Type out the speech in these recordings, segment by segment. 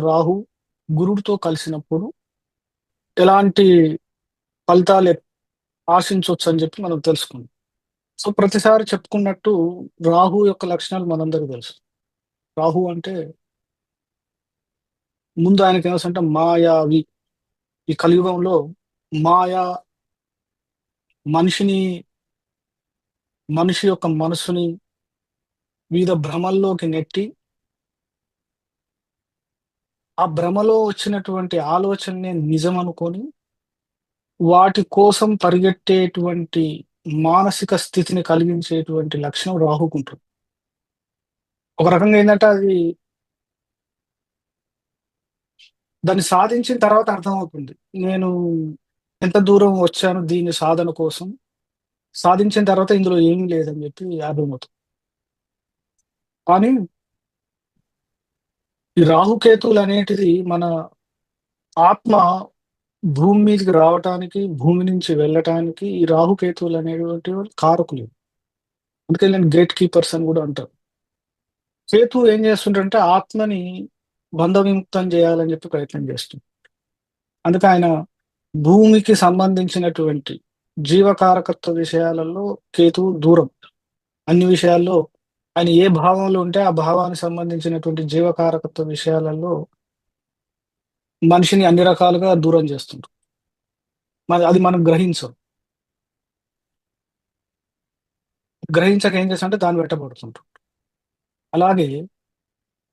రాహు గురుడితో కలిసినప్పుడు ఎలాంటి ఫలితాలు ఆశించవచ్చు అని చెప్పి మనం తెలుసుకుందాం. సో ప్రతిసారి చెప్పుకున్నట్టు రాహు యొక్క లక్షణాలు మనందరికీ తెలుసు. రాహు అంటే ముందు ఆయనకి ఏమొస్తుందంటే మాయావి. ఈ కలియుగంలో మాయ మనిషిని మనిషి యొక్క మనసుని వివిధ భ్రమల్లోకి నెట్టి ఆ భ్రమలో వచ్చినటువంటి ఆలోచనని నిజం అనుకొని వాటి కోసం పరిగెట్టేటువంటి మానసిక స్థితిని కలిగించేటువంటి లక్షణం రాహుకుంటుంది. ఒక రకంగా ఏంటంటే అది దాన్ని సాధించిన తర్వాత అర్థమవుతుంది. నేను ఎంత దూరం వచ్చాను దీని సాధన కోసం. సాధించిన తర్వాత ఇందులో ఏమీ లేదని చెప్పి అర్థమవుతుంది. కానీ ఈ రాహుకేతువులనేటిది మన ఆత్మ భూమి మీదకి రావటానికి, భూమి నుంచి వెళ్ళటానికి ఈ రాహుకేతువులనేటువంటివి కారకులు. అందుకే వీళ్ళని గేట్ కీపర్స్ అని గూడా అంటారు. కేతువు ఏం చేస్తుండంటే ఆత్మని బంధ విముక్తం చేయాలని చెప్పి ప్రయత్నం చేస్తుంది. అందుకే ఆయన భూమికి సంబంధించినటువంటి జీవకారకత్వ విషయాలలో కేతువు దూరం. అన్ని విషయాల్లో ఆయన ఏ భావంలో ఉంటే ఆ భావానికి సంబంధించినటువంటి జీవకారకత్వ విషయాలలో మనిషిని అన్ని రకాలుగా దూరం చేస్తుండ్రు. మరి అది మనం గ్రహించం. గ్రహించక ఏం చేస్తాడంటే దాన్ని వెంటబడుతుంటాం. అలాగే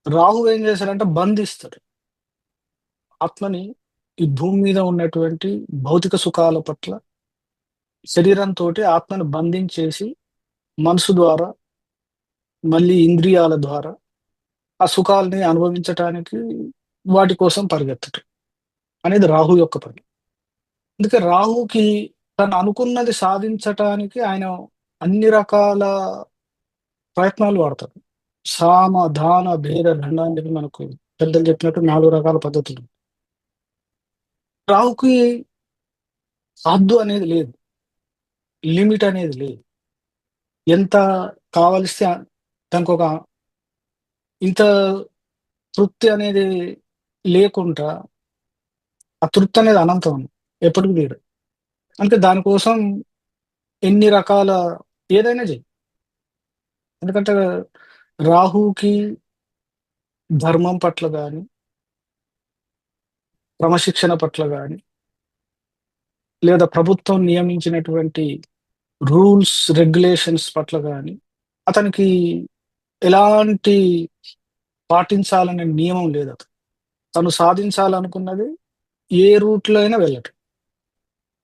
రాహు ఏం చేశాడంటే బంధిస్తాడు. ఆత్మని ఈ భూమి మీద ఉన్నటువంటి భౌతిక సుఖాల పట్ల శరీరంతోటి ఆత్మను బంధించేసి మనసు ద్వారా, మళ్ళీ ఇంద్రియాల ద్వారా ఆ సుఖాల్ని అనుభవించటానికి వాటి కోసం పరిగెత్తటం అనేది రాహు యొక్క పని. అందుకే రాహుకి తను అనుకున్నది సాధించటానికి ఆయన అన్ని రకాల ప్రయత్నాలు వాడతాడు. సామ, దాన, భేద, దండ అని చెప్పి మనకు పెద్దలు చెప్పినట్టు 4 రకాల పద్ధతులు. రాహుకి హద్దు అనేది లేదు. లిమిట్ అనేది లేదు. ఎంత కావలిస్తే దానికొక ఇంత తృప్తి అనేది లేకుండా ఆ తృప్తి అనేది అనంతం. ఎప్పటికి లేదు. అంటే దానికోసం ఎన్ని రకాల ఏదైనా చెయ్యి. ఎందుకంటే రాహుకి ధర్మం పట్ల గాని, క్రమశిక్షణ పట్ల గాని, లేదా ప్రభుత్వం నియమించినటువంటి రూల్స్, రెగ్యులేషన్స్ పట్ల గాని, అతనికి ఎలాంటి పాటించాలనే నియమం లేదతను. తను సాధించాలనుకున్నది ఏ రూట్‌లో అయినా వెళ్ళటం.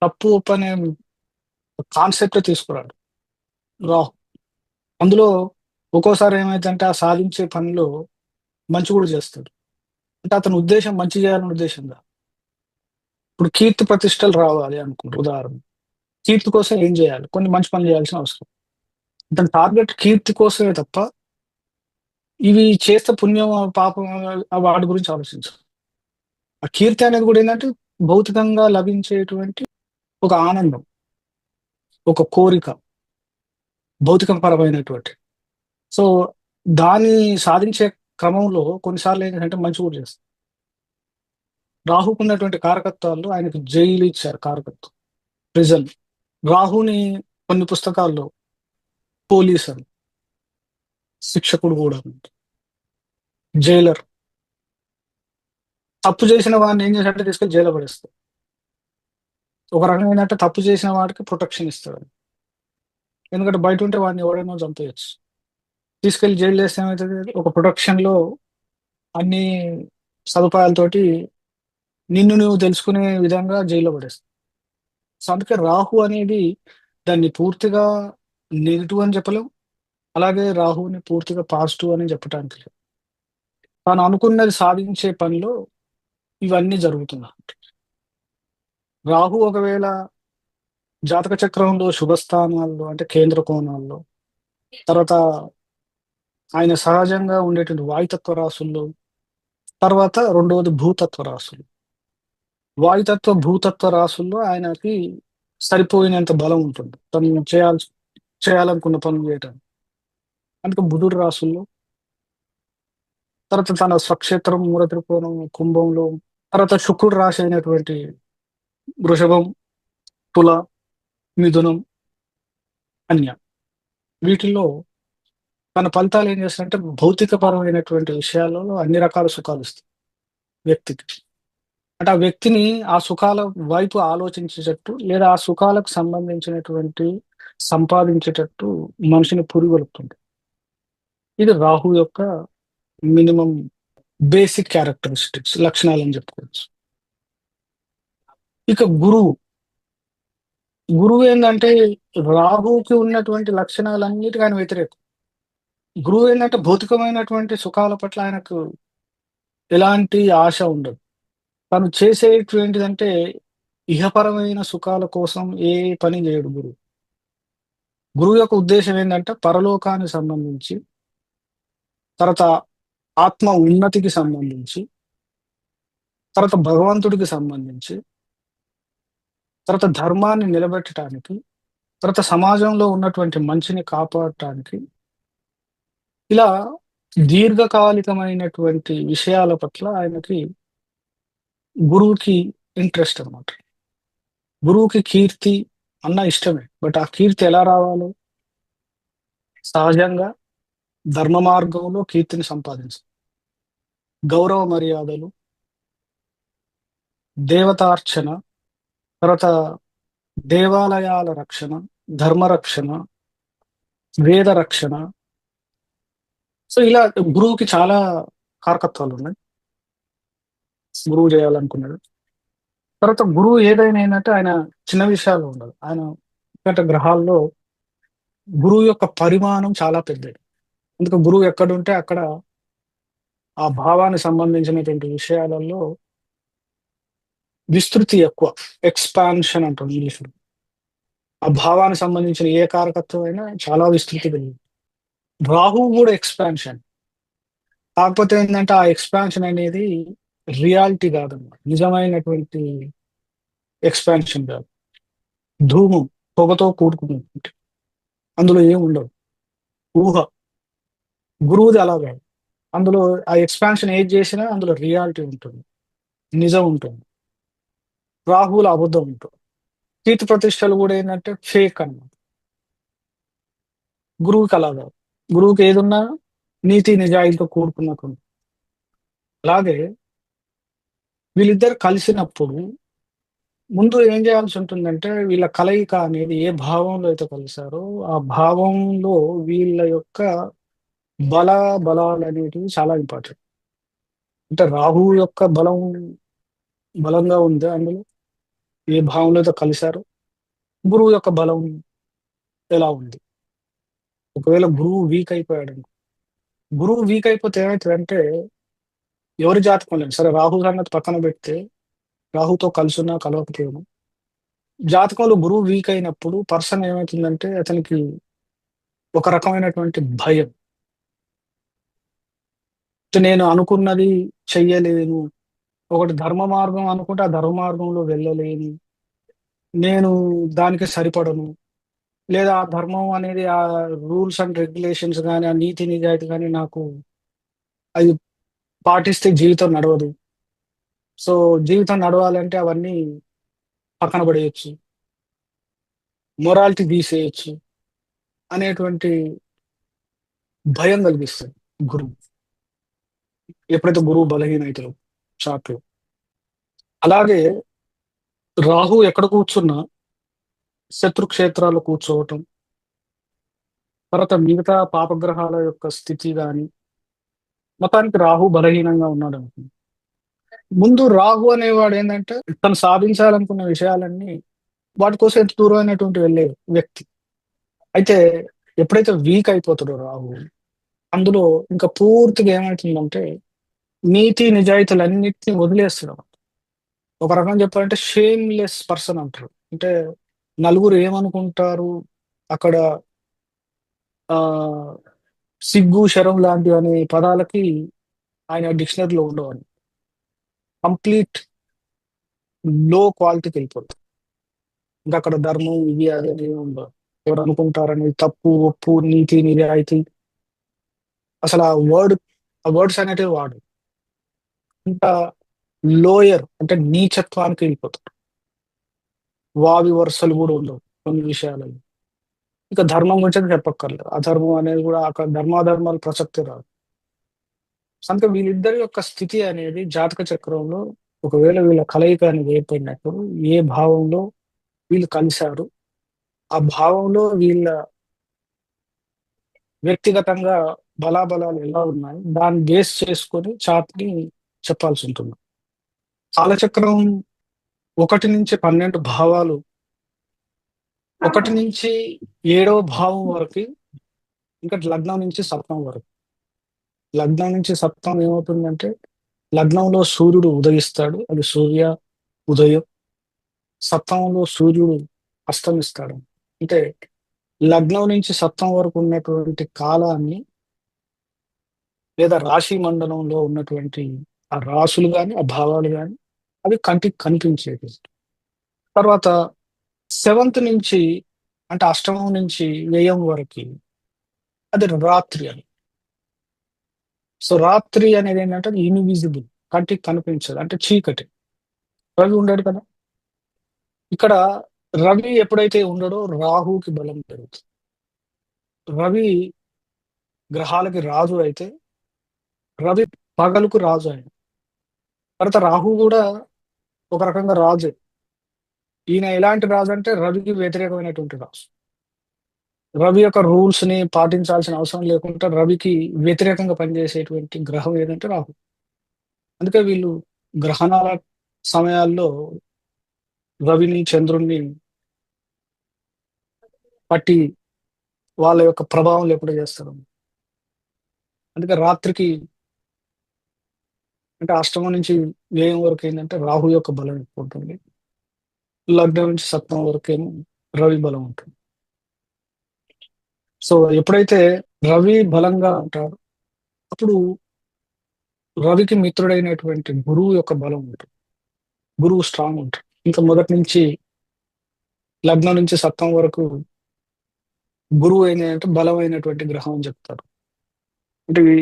తప్పు, ఒప్పనే కాన్సెప్టే తీసుకురాడు రాహు. అందులో ఒక్కోసారి ఏమైద్దంటే ఆ సాధించే పనిలో మంచి కూడా చేస్తాడు. అంటే అతని ఉద్దేశ్యం మంచి చేయాలనే ఉద్దేశ్యం కాదు. ఇప్పుడు కీర్తి ప్రతిష్టలు రావాలి అనుకుంటారు ఉదాహరణ. కీర్తి కోసం ఏం చేయాలి? కొన్ని మంచి పనులు చేయాల్సిన అవసరం. అతని టార్గెట్ కీర్తి కోసమే తప్ప, ఇవి చేస్తే పుణ్యం, పాపం వాటి గురించి ఆలోచించరు. ఆ కీర్తి అనేది కూడా ఏంటంటే భౌతికంగా లభించేటువంటి ఒక ఆనందం, ఒక కోరిక, భౌతిక పరమైనటువంటి. సో, దాన్ని సాధించే క్రమంలో కొన్నిసార్లు ఏంటంటే మంచి కూడా చేస్తారు. రాహుకున్నటువంటి కారకత్వాల్లో ఆయనకు జైలు ఇచ్చారు కారకత్వం. ప్రిజన్. రాహుని కొన్ని పుస్తకాల్లో పోలీస్ అని, శిక్షకుడు కూడా అని, జైలర్. తప్పు చేసిన వాడిని ఏం చేశాడంటే తీసుకెళ్ళి జైల్లో పడేస్తాడు. ఒక రకంగా ఏంటంటే తప్పు చేసిన వాడికి ప్రొటెక్షన్ ఇస్తాడు. ఎందుకంటే బయట ఉంటే వాడిని ఎవడైనా చంపేయొచ్చు. తీసుకెళ్ళి జైల్లో వేస్తే ఏమవుతది? ఒక ప్రొటెక్షన్‌లో అన్ని సదుపాయాలతోటి నిన్ను నువ్వు తెలుసుకునే విధంగా జైల్లో పడేస్తాడు. సో, అందుకే రాహు అనేది దాన్ని పూర్తిగా నెగెటివ్ అని చెప్పలేం. అలాగే రాహుని పూర్తిగా పాజిటివ్ అని చెప్పటానికి లేదు. తాను అనుకున్నది సాధించే పనిలో ఇవన్నీ జరుగుతున్నాయి. రాహు ఒకవేళ జాతక చక్రంలో శుభ స్థానాల్లో అంటే కేంద్ర కోణాల్లో, తర్వాత ఆయన సహజంగా ఉండేటువంటి వాయుతత్వ రాశుల్లో, తర్వాత రెండవది భూతత్వ రాశులు. వాయుతత్వ, భూతత్వ రాశుల్లో ఆయనకి సరిపోయినంత బలం ఉంటుంది. తను చేయాలనుకున్న పనులు చేయటానికి. అందుకే బుధుడు రాశుల్లో తర్వాత తన స్వక్షేత్రం మూల త్రికోణం కుంభంలో, తర్వాత శుక్రుడు రాశి అయినటువంటి వృషభం, తుల, మిథునం, కన్య. వీటిల్లో తన ఫలితాలు ఏం చేస్తాయంటే భౌతికపరమైనటువంటి విషయాలలో అన్ని రకాల సుఖాలు ఇస్తాయి వ్యక్తికి. అంటే ఆ వ్యక్తిని ఆ సుఖాల వైపు ఆలోచించేటట్టు లేదా ఆ సుఖాలకు సంబంధించినటువంటి సంపాదించేటట్టు మనిషిని పురిగొల్పుతుంది. ఇది రాహు యొక్క మినిమం బేసిక్ క్యారెక్టరిస్టిక్స్ లక్షణాలని చెప్పుకోవచ్చు. ఇక గురువు. గురువు ఏంటంటే రాహుకి ఉన్నటువంటి లక్షణాలన్నిటికీ ఆయన వ్యతిరేకం. గురువు ఏంటంటే భౌతికమైనటువంటి సుఖాల పట్ల ఆయనకు ఎలాంటి ఆశ ఉండదు. తను చేసేటువంటిదంటే ఇహపరమైన సుఖాల కోసం ఏ పని చేయడు గురువు. గురువు యొక్క ఉద్దేశం ఏంటంటే పరలోకానికి సంబంధించి, తర్వాత ఆత్మ ఉన్నతికి సంబంధించి, తర్వాత భగవంతుడికి సంబంధించి, తర్వాత ధర్మాన్ని నిలబెట్టడానికి, తర్వాత సమాజంలో ఉన్నటువంటి మంచిని కాపాడటానికి, ఇలా దీర్ఘకాలికమైనటువంటి విషయాల పట్ల ఆయనకి గురువుకి ఇంట్రెస్ట్ అనమాట. గురువుకి కీర్తి అన్న ఇష్టమే. బట్ ఆ కీర్తి ఎలా రావాలి? సహజంగా ధర్మ మార్గంలో కీర్తిని సంపాదించాలి. గౌరవ మర్యాదలు, దేవతార్చన, తర్వాత దేవాలయాల రక్షణ, ధర్మ రక్షణ, వేద రక్షణ. సో ఇలా గురువుకి చాలా కారకత్వాలు ఉన్నాయి. గురువు చేయాలనుకున్నాడు. తర్వాత గురువు ఏదైనా ఏంటంటే ఆయన చిన్న విషయాలు ఉండదు. ఆయన ఎందుకంటే గ్రహాల్లో గురువు యొక్క పరిమాణం చాలా పెద్దది. అందుకే గురువు ఎక్కడుంటే అక్కడ ఆ భావానికి సంబంధించినటువంటి విషయాలలో విస్తృతి ఎక్కువ. ఎక్స్పాన్షన్ అంటారు ఇంగ్లీష్‌లో. ఆ భావానికి సంబంధించిన ఏ కారకత్వం అయినా చాలా విస్తృతి కలిగింది. రాహువు కూడా ఎక్స్పాన్షన్. కాకపోతే ఏంటంటే ఆ ఎక్స్పాన్షన్ అనేది రియాలిటీ కాదన్నమాట. నిజమైనటువంటి ఎక్స్పాన్షన్ కాదు. ధూమం, పొగతో కూడుకున్నటువంటి. అందులో ఏమి ఉండవు. ఊహ. గురువుది అలా కాదు. అందులో ఆ ఎక్స్పాన్షన్ ఏది చేసినా అందులో రియాలిటీ ఉంటుంది. నిజం ఉంటుంది. రాహువులో అబద్ధం ఉంటుంది. కీర్తి ప్రతిష్టలు కూడా ఏంటంటే ఫేక్ అన్నమాట. గురువుకి అలా కాదు. గురువుకి ఏదున్నా నీతి నిజాయితీతో కూడుకున్నట్టు ఉంటుంది. అలాగే వీళ్ళిద్దరు కలిసినప్పుడు ముందు ఏం చేయాల్సి ఉంటుందంటే వీళ్ళ కలయిక అనేది ఏ భావంలో అయితే కలిసారో ఆ భావంలో వీళ్ళ యొక్క బల బలాలు అనేటివి చాలా ఇంపార్టెంట్. అంటే రాహువు యొక్క బలంగా ఉంది అందులో ఏ భావంలో అయితే కలిశారో, గురువు యొక్క బలం ఎలా ఉంది. ఒకవేళ గురువు వీక్ అయిపోయాడు అనుకో, గురువు వీక్ అయిపోతే ఏమవుతుందంటే ఎవరి జాతకం లేదు. సరే రాహు సంగతి పక్కన పెడితే రాహుతో కలుసున్నా కలవకపోయినా జాతకంలో గురువు వీక్ అయినప్పుడు పర్సన్ ఏమవుతుందంటే అతనికి ఒక రకమైనటువంటి భయం. నేను అనుకున్నది చెయ్యలేను. ఒకటి ధర్మ మార్గం అనుకుంటే ఆ ధర్మ మార్గంలో వెళ్ళలేను. నేను దానికి సరిపడను. లేదా ఆ ధర్మం అనేది ఆ రూల్స్ అండ్ రెగ్యులేషన్స్ గాని, ఆ నీతి నిజాయితీ గాని నాకు అది పాటిస్తే జీవితం నడవదు. సో, జీవితం నడవాలంటే అవన్నీ పక్కన పడేయొచ్చు. మొరాలిటీ తీసేయొచ్చు అనేటువంటి భయం కలిగిస్తది గురువు. ఎప్పుడైతే గురువు బలహీనయితాడో చార్ట్‌లో. అలాగే రాహు ఎక్కడ కూర్చున్నా శత్రు క్షేత్రాల్లో కూర్చోవటం, తర్వాత మిగతా పాపగ్రహాల యొక్క స్థితి గాని, మొత్తానికి రాహు బలహీనంగా ఉన్నాడనుకోండి. ముందు రాహు అనేవాడు ఏందంటే తను సాధించాలనుకున్న విషయాలన్నీ వాటి కోసం ఎంత దూరమైనటువంటి వెళ్ళే వ్యక్తి. అయితే ఎప్పుడైతే వీక్ అయిపోతాడో రాహు, అందులో ఇంకా పూర్తిగా ఏమైతుందంటే నీతి నిజాయితీలన్నిటిని వదిలేస్తాడు. ఒక రకంగా చెప్పాలంటే షేమ్‌లెస్ పర్సన్ అంటారు. అంటే నలుగురు ఏమనుకుంటారు అక్కడ ఆహ్, సిగ్గు, శరం లాంటివి అనే పదాలకి ఆయన డిక్షనరీలో ఉండవని. కంప్లీట్ లో క్వాలిటీకెళ్ళిపోతారు. ఇంకక్కడ ధర్మం ఇది అది అని ఏమి ఉండవు. ఎవరనుకుంటారని తప్పు, ఒప్పు, నీతి, నిజాయితీ అసలు ఆ వర్డ్ ఆ వర్డ్స్ అనేటివి వాడు. ఇంకా లోయర్ అంటే నీచత్వానికి వెళ్ళిపోతాడు. వావి వరుసలు గూడా ఉండవు కొన్ని విషయాలలో. ఇక ధర్మం గురించి చెప్పక్కర్లేదు. అధర్మం అనేది గూడా అక్కడ ధర్మాధర్మాలు ప్రసక్తే రాదు. అందుకే వీళ్ళిద్దరి యొక్క స్థితి అనేది జాతక చక్రంలో ఒకవేళ వీళ్ళ కలయిక అనేది ఏర్పడినప్పుడు ఏ భావంలో వీళ్ళు కలిసారు, ఆ భావంలో వీళ్ళ వ్యక్తిగతంగా బలాబలాలు ఎలా ఉన్నాయి, దాన్ని బేస్ చేసుకొని చార్ట్‌ని చెప్పాల్సుంటుంది. కాలచక్రం 1-12 భావాలు 1-7వ భావం వరకి, ఇంకా లగ్నం నుంచి సప్తమం వరకు. లగ్నం నుంచి సప్తమం ఏమవుతుందంటే, లగ్నంలో సూర్యుడు ఉదయిస్తాడు. అది సూర్య ఉదయం. సప్తమంలో సూర్యుడు అస్తమిస్తాడు. అంటే లగ్నం నుంచి సప్తమం వరకు ఉన్నటువంటి కాలాన్ని లేదా రాశి మండలంలో ఉన్నటువంటి ఆ రాసులు గాని, ఆ భావాలు గాని అవి కంటికి కనిపించేవి. తర్వాత సెవెంత్ నుంచి అంటే అష్టమం నుంచి వ్యయం వరకి అది రాత్రి అని. సో, రాత్రి అనేదేంటంటే అది ఇన్విజిబుల్. కంటికి కనిపించదు. అంటే చీకటి. రవి ఉండడు కదా! ఇక్కడ రవి ఎప్పుడైతే ఉండడో రాహువుకి బలం పెరుగుతుంది. రవి గ్రహాలకి రాజు అయితే, రవి పగలుకు రాజు ఆయన. తర్వాత రాహువు గూడా ఒక రకంగా రాజే. ఈయన ఎలాంటి రాజంటే రవికి వ్యతిరేకమైనటువంటి రాజు. రవి యొక్క రూల్స్‌ని పాటించాల్సిన అవసరం లేకుండా రవికి వ్యతిరేకంగా పనిచేసేటువంటి గ్రహం ఏదంటే రాహు. అందుకే వీళ్ళు గ్రహణాల సమయాల్లో రవిని, చంద్రుడిని పట్టి వాళ్ళ యొక్క ప్రభావం లేకుండా చేస్తారు. అందుకే రాత్రికి అంటే అష్టమం నుంచి వ్యయం వరకు ఏందంటే రాహు యొక్క బలం ఎక్కువుంటుంది. లగ్నం నుంచి సప్తమం వరకేమో రవి బలం ఉంటుంది. సో, ఎప్పుడైతే రవి బలంగా ఉంటాడో అప్పుడు రవికి మిత్రుడైనటువంటి గురువు యొక్క బలం ఉంటుంది. గురువు స్ట్రాంగ్ ఉంటాడు. ఇంకా మొదటి నుంచి లగ్నం నుంచి సప్తమం వరకు గురువు ఏంటంటే బలమైనటువంటి గ్రహం అని చెప్తారు. అంటే ఇవి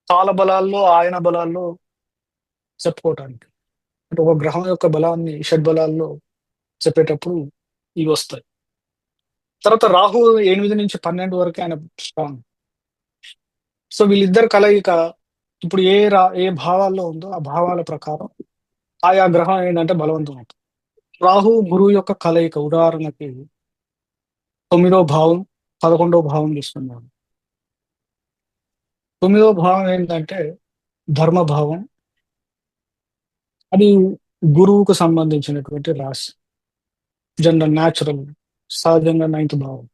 కాల బలాల్లో, ఆయన బలాల్లో చెప్పుకోవటానికి. అంటే ఒక గ్రహం యొక్క బలాన్ని షడ్బలాల్లో చెప్పేటప్పుడు ఇవొస్తాయి. తర్వాత రాహు 8-12 వరకే ఆయన స్ట్రాంగ్. సో, వీళ్ళిద్దరి కలయిక ఇప్పుడు ఏ భావాల్లో ఉందో ఆ భావాల ప్రకారం ఆయా గ్రహం ఏంటంటే బలవంతం అవుతుంది. రాహు, గురువు యొక్క కలయిక ఉదాహరణకి 9వ భావం, 11వ భావం తీసుకుందాం. 9వ భావం ఏంటంటే ధర్మ భావం. అది గురువుకు సంబంధించినటువంటి రాశి. జనరల్ న్యాచురల్ సహజంగా 9థ్ భావం.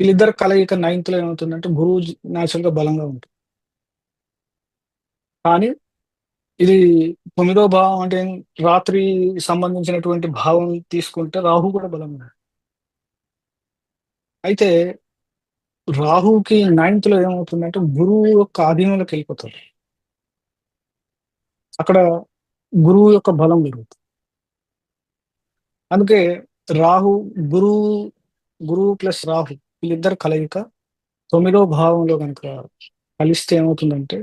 వీళ్ళిద్దరి కలయిక 9థ్‌లో ఏమవుతుందంటే గురువు న్యాచురల్‌గా బలంగా ఉంటుంది. కానీ ఇది 9వ భావం అంటే రాత్రి సంబంధించినటువంటి భావం తీసుకుంటే రాహు కూడా బలంగా ఉన్నాడు. అయితే రాహుకి 9థ్‌లో ఏమవుతుందంటే గురువు యొక్క ఆధీనంలోకెళ్ళిపోతాడు. అక్కడ గురువు యొక్క బలం పెరుగుతుంది. అందుకే రాహు, గురువు, గురువు ప్లస్ రాహు వీళ్ళిద్దరి కలయిక 9వ భావంలో గనక కలిస్తే ఏమవుతుందంటే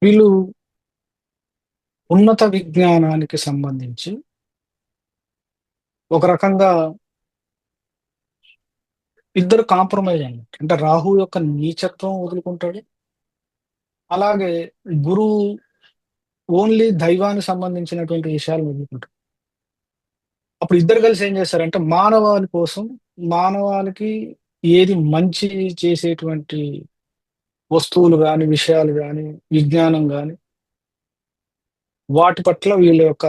వీళ్ళు ఉన్నత విజ్ఞానానికి సంబంధించి ఒక రకంగా ఇద్దరు కాంప్రమైజ్ అన్నట్టు. అంటే రాహు యొక్క నీచత్వం వదులుకుంటాడు. అలాగే గురువు ఓన్లీ దైవానికి సంబంధించినటువంటి విషయాలు వదులుకుంటాడు. అప్పుడు ఇద్దరు కలిసి ఏం చేస్తారంటే మానవాళి కోసం, మానవాళికి ఏది మంచి చేసేటువంటి వస్తువులు గాని, విషయాలు గాని, విజ్ఞానం గాని వాటి పట్ల వీళ్ళ యొక్క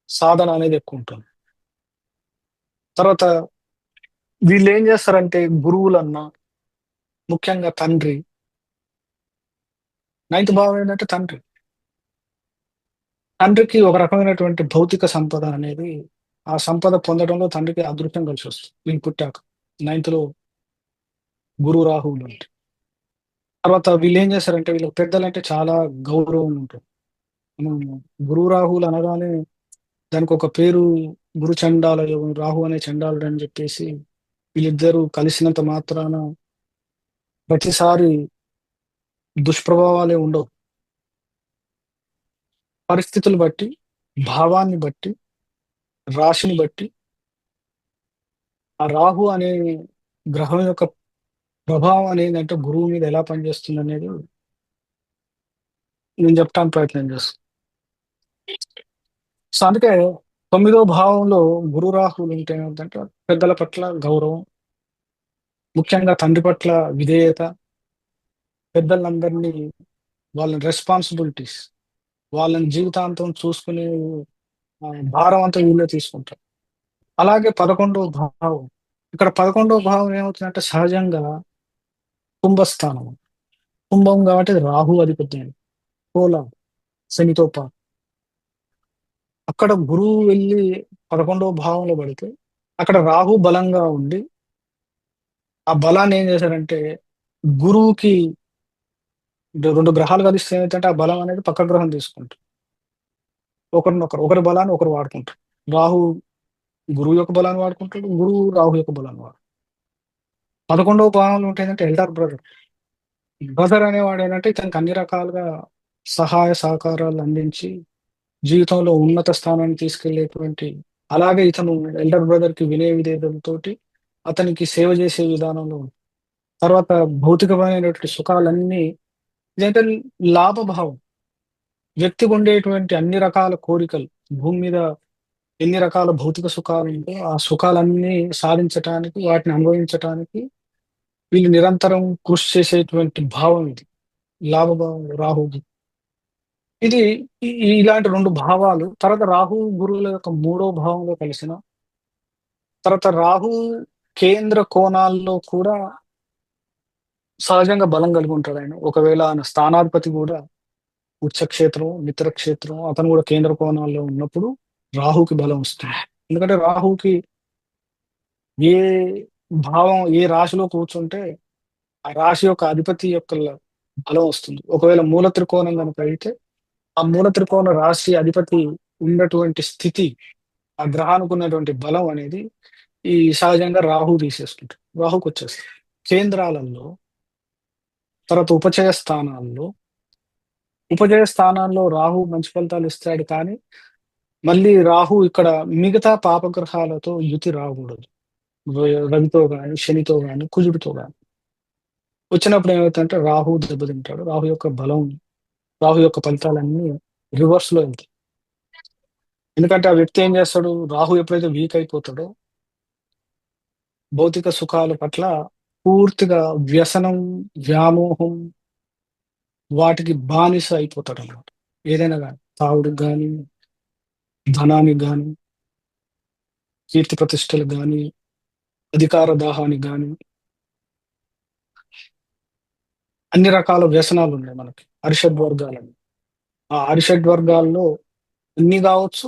సాధన అనేది ఎక్కువుంటుంది. తర్వాత వీళ్ళేం చేస్తారంటే గురువులన్నా, ముఖ్యంగా తండ్రి, 9థ్ భావం ఏంటంటే తండ్రి. తండ్రికి ఒక రకమైనటువంటి భౌతిక సంపద అనేది ఆ సంపద పొందడంలో తండ్రికి అదృష్టం కలిసొస్తుంది. వీళ్ళు పుట్టాక. 9థ్‌లో గురు, రాహువులుంటే. తర్వాత వీళ్ళేం చేస్తారంటే వీళ్ళకి పెద్దలంటే చాలా గౌరవం ఉంటుంది. మనం గురు, రాహువులు అనగానే దానికొక పేరు గురు చండాల యోగం, రాహు అనే చండాలుడని జెప్పేసి వీళ్ళిద్దరూ కలిసినంత మాత్రాన ప్రతిసారి దుష్ప్రభావాలే ఉండవు. పరిస్థితులు బట్టి, భావాన్ని బట్టి, రాశిని బట్టి, ఆ రాహు అనే గ్రహం యొక్క ప్రభావం అనేదంటే గురువు మీద ఎలా పనిచేస్తుందనేది నేను చెప్పడానికి ప్రయత్నం చేస్తాను. సో, అందుకే 9వ భావంలో గురు, రాహువులు ఉంటే ఏమవుద్దంటే పెద్దల పట్ల గౌరవం, ముఖ్యంగా తండ్రి పట్ల విధేయత, పెద్దలందరినీ వాళ్ళ రెస్పాన్సిబిలిటీస్ వాళ్ళని జీవితాంతం చూసుకునే భారం అంతా వీళ్ళే తీసుకుంటారు. అలాగే 11వ భావం. ఇక్కడ 11వ భావం ఏమవుతుందంటే సహజంగా కుంభస్థానం. కుంభం కాబట్టి అది రాహు అధిపత్యం. పోలం శనితో పాటు. అక్కడ గురువు వెళ్ళి 11వ భావంలో పడితే, అక్కడ రాహు బలంగా ఉండి, ఆ బలాన్ని ఏం చేశారంటే గురువుకి 2 గ్రహాలు కలిస్తే ఏమైద్దంటే ఆ బలం అనేది పక్క గ్రహం తీసుకుంటారు. ఒకరి బలాన్ని ఒకరు వాడుకుంటారు. రాహు గురువు యొక్క బలాన్ని వాడుకుంటాడు. గురువు రాహు యొక్క బలాన్ని 11వ భావంలో ఉంటే ఏంటంటే ఎల్డర్ బ్రదర్. బ్రదర్ అనేవాడు ఏంటంటే ఇతనికి అన్ని రకాలుగా సహాయ సహకారాలు అందించి, జీవితంలో ఉన్నత స్థానాన్ని తీసుకెళ్ళేటువంటి అలాగే ఇతను ఎల్డర్ బ్రదర్‌కి వినయ విధేయతలతోటి అతనికి సేవ చేసే విధానంలో తర్వాత భౌతికమైనటువంటి సుఖాలన్నీ ఇదేంటే లాభభావం. వ్యక్తికి ఉండేటువంటి అన్ని రకాల కోరికలు భూమి మీద ఎన్ని రకాల భౌతిక సుఖాలుంటే, ఆ సుఖాలన్నీ సాధించటానికి, వాటిని అనుభవించటానికి వీళ్ళు నిరంతరం కృషి చేసేటువంటి భావం ఇది. లాభభావం రాహుది. ఇది ఇలాంటి 2 భావాలు తర్వాత రాహు, గురువుల యొక్క మూడో భావంలో కలిసిన తర్వాత రాహు కేంద్ర కోణాల్లో కూడా సహజంగా బలం కలిగి ఉంటాడాయన. ఒకవేళ ఆయన స్థానాధిపతి గూడా ఉచ్చక్షేత్రం, మిత్రక్షేత్రం అతను గూడా కేంద్ర కోణాల్లో ఉన్నప్పుడు రాహుకి బలం వస్తుంది. ఎందుకంటే రాహుకి ఏ ఏ రాశిలో కూర్చుంటే ఆ రాశి యొక్క అధిపతి యొక్క బలం వస్తుంది. ఒకవేళ మూల త్రికోణం గనుక అయితే, ఆ మూల త్రికోణ రాశి అధిపతి ఉన్నటువంటి స్థితి, ఆ గ్రహానికి ఉన్నటువంటి బలం అనేది ఈ సహజంగా రాహు తీసేసుకుంటాడు. రాహుకొచ్చేస్తది. కేంద్రాలలో తర్వాత ఉపజయ స్థానాల్లో రాహు మంచి ఫలితాలు ఇస్తాడు కానీ, మళ్ళీ రాహు ఇక్కడ మిగతా పాపగ్రహాలతో యుతి రాకూడదు. రవితో గాని, శనితో గాని, కుజుడితో గాని. వచ్చినప్పుడు ఏమైతుందంటే రాహు దెబ్బతింటాడు. రాహు యొక్క ఫలితాలన్నీ రివర్స్‌లో ఎళ్తాయి. ఎందుకంటే ఆ వ్యక్తి ఏం చేస్తాడు? రాహు ఎప్పుడైతే వీక్ అయిపోతాడో, భౌతిక సుఖాల పట్ల పూర్తిగా వ్యసనం, వ్యామోహం వాటికి బానిస అయిపోతాడన్నమాట. ఏదైనా గాని. తాగుడుకి గాని, ధనానికి గాని, కీర్తి ప్రతిష్టలకు గాని, అధికార దాహానికి గాని, అన్ని రకాల వ్యసనాలున్నాయి మనకి. అరిషడ్ వర్గాలని. ఆ అరిషడ్ వర్గాల్లో అన్ని గావచ్చు,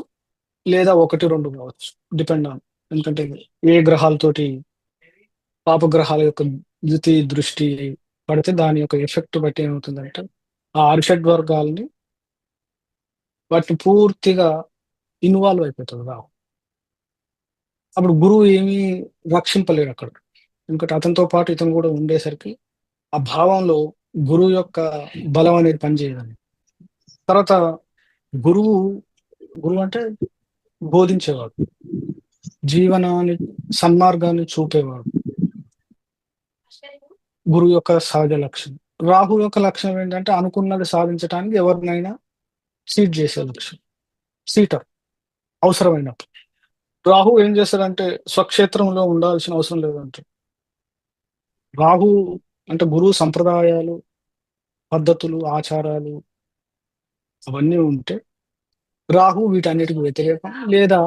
లేదా 1, 2 గావచ్చు. డిపెండ్ ఆన్ ఎందుకంటే ఏ గ్రహాలతోటి పాపగ్రహాల యొక్క దృష్టి పడితే దాని యొక్క ఎఫెక్ట్ బట్టి ఏమవుతుందంటే, ఆ అరిషడ్ వర్గాల్ని వాటిని పూర్తిగా ఇన్వాల్వ్ అయిపోతది రాహు. అప్పుడు గురువు ఏమీ రక్షింపలేడక్కడ. ఎందుకంటే అతనితో పాటు ఇతను గూడా ఉండేసరికి, ఆ భావంలో గురువు యొక్క బలం అనేది పనిచేయదండి. తర్వాత గురువు, గురువంటే బోధించేవాడు. జీవనాన్ని సన్మార్గాన్ని చూపేవాడు. గురువు యొక్క సహజ లక్షణం. రాహు యొక్క లక్షణం ఏంటంటే అనుకున్నది సాధించటానికి ఎవరినైనా సీట్ చేసే లక్షణం. సీటర్ అవసరమైనప్పుడు. రాహు ఏం చేస్తాడంటే స్వక్షేత్రంలో ఉండాల్సిన అవసరం లేదంటాడు. రాహు అంటే గురువు సంప్రదాయాలు, పద్ధతులు, ఆచారాలు అవన్నీ ఉంటే, రాహు వీటన్నిటికి వ్యతిరేకం. లేదా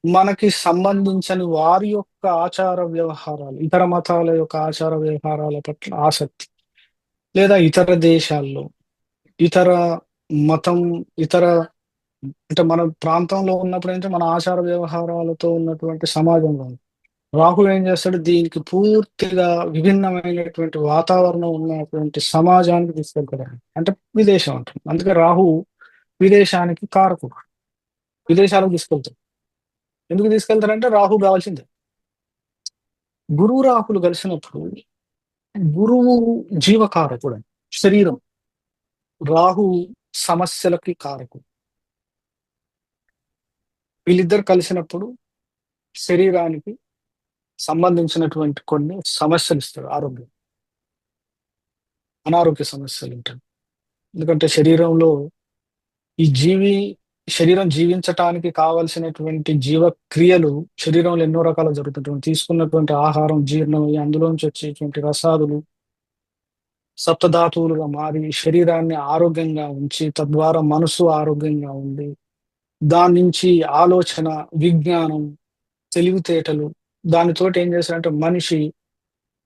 మనకి సంబంధించని వారి యొక్క ఆచార వ్యవహారాలు, ఇతర మతాల యొక్క ఆచార వ్యవహారాల పట్ల ఆసక్తి. లేదా ఇతర దేశాల్లో, ఇతర మతం, ఇతర అంటే మన ప్రాంతంలో ఉన్నప్పుడేంటే మన ఆచార వ్యవహారాలతో ఉన్నటువంటి సమాజంలో ఉంది. రాహు ఏం చేస్తాడు దీనికి పూర్తిగా విభిన్నమైనటువంటి వాతావరణం ఉన్నటువంటి సమాజానికి తీసుకెళ్తాడు. అంటే విదేశం అంటాం. అందుకే రాహు విదేశానికి కారకుడు. విదేశాలకు తీసుకెళ్తాడు. ఎందుకు తీసుకెళ్తారంటే రాహు కావాల్సిందే. గురువు, రాహులు కలిసినప్పుడు గురువు జీవకారకుడు, శరీరం. రాహు సమస్యలకి కారకుడు. వీళ్ళిద్దరు కలిసినప్పుడు శరీరానికి సంబంధించినటువంటి కొన్ని సమస్యలు ఇస్తాడు. అనారోగ్య సమస్యలు ఉంటాయి. ఎందుకంటే ఈ జీవి శరీరం జీవించటానికి కావలసినటువంటి జీవక్రియలు శరీరంలో ఎన్నో రకాలు జరుగుతుంటాయి. తీసుకున్నటువంటి ఆహారం జీర్ణమయ్యి అందులోంచి వచ్చేటువంటి రసాదులు సప్తధాతువులుగా మారి శరీరాన్ని ఆరోగ్యంగా ఉంచి తద్వారా మనసు ఆరోగ్యంగా ఉంది. దాని నుంచి ఆలోచన, విజ్ఞానం, తెలివితేటలు, దానితోటి ఏం చేశారంటే మనిషి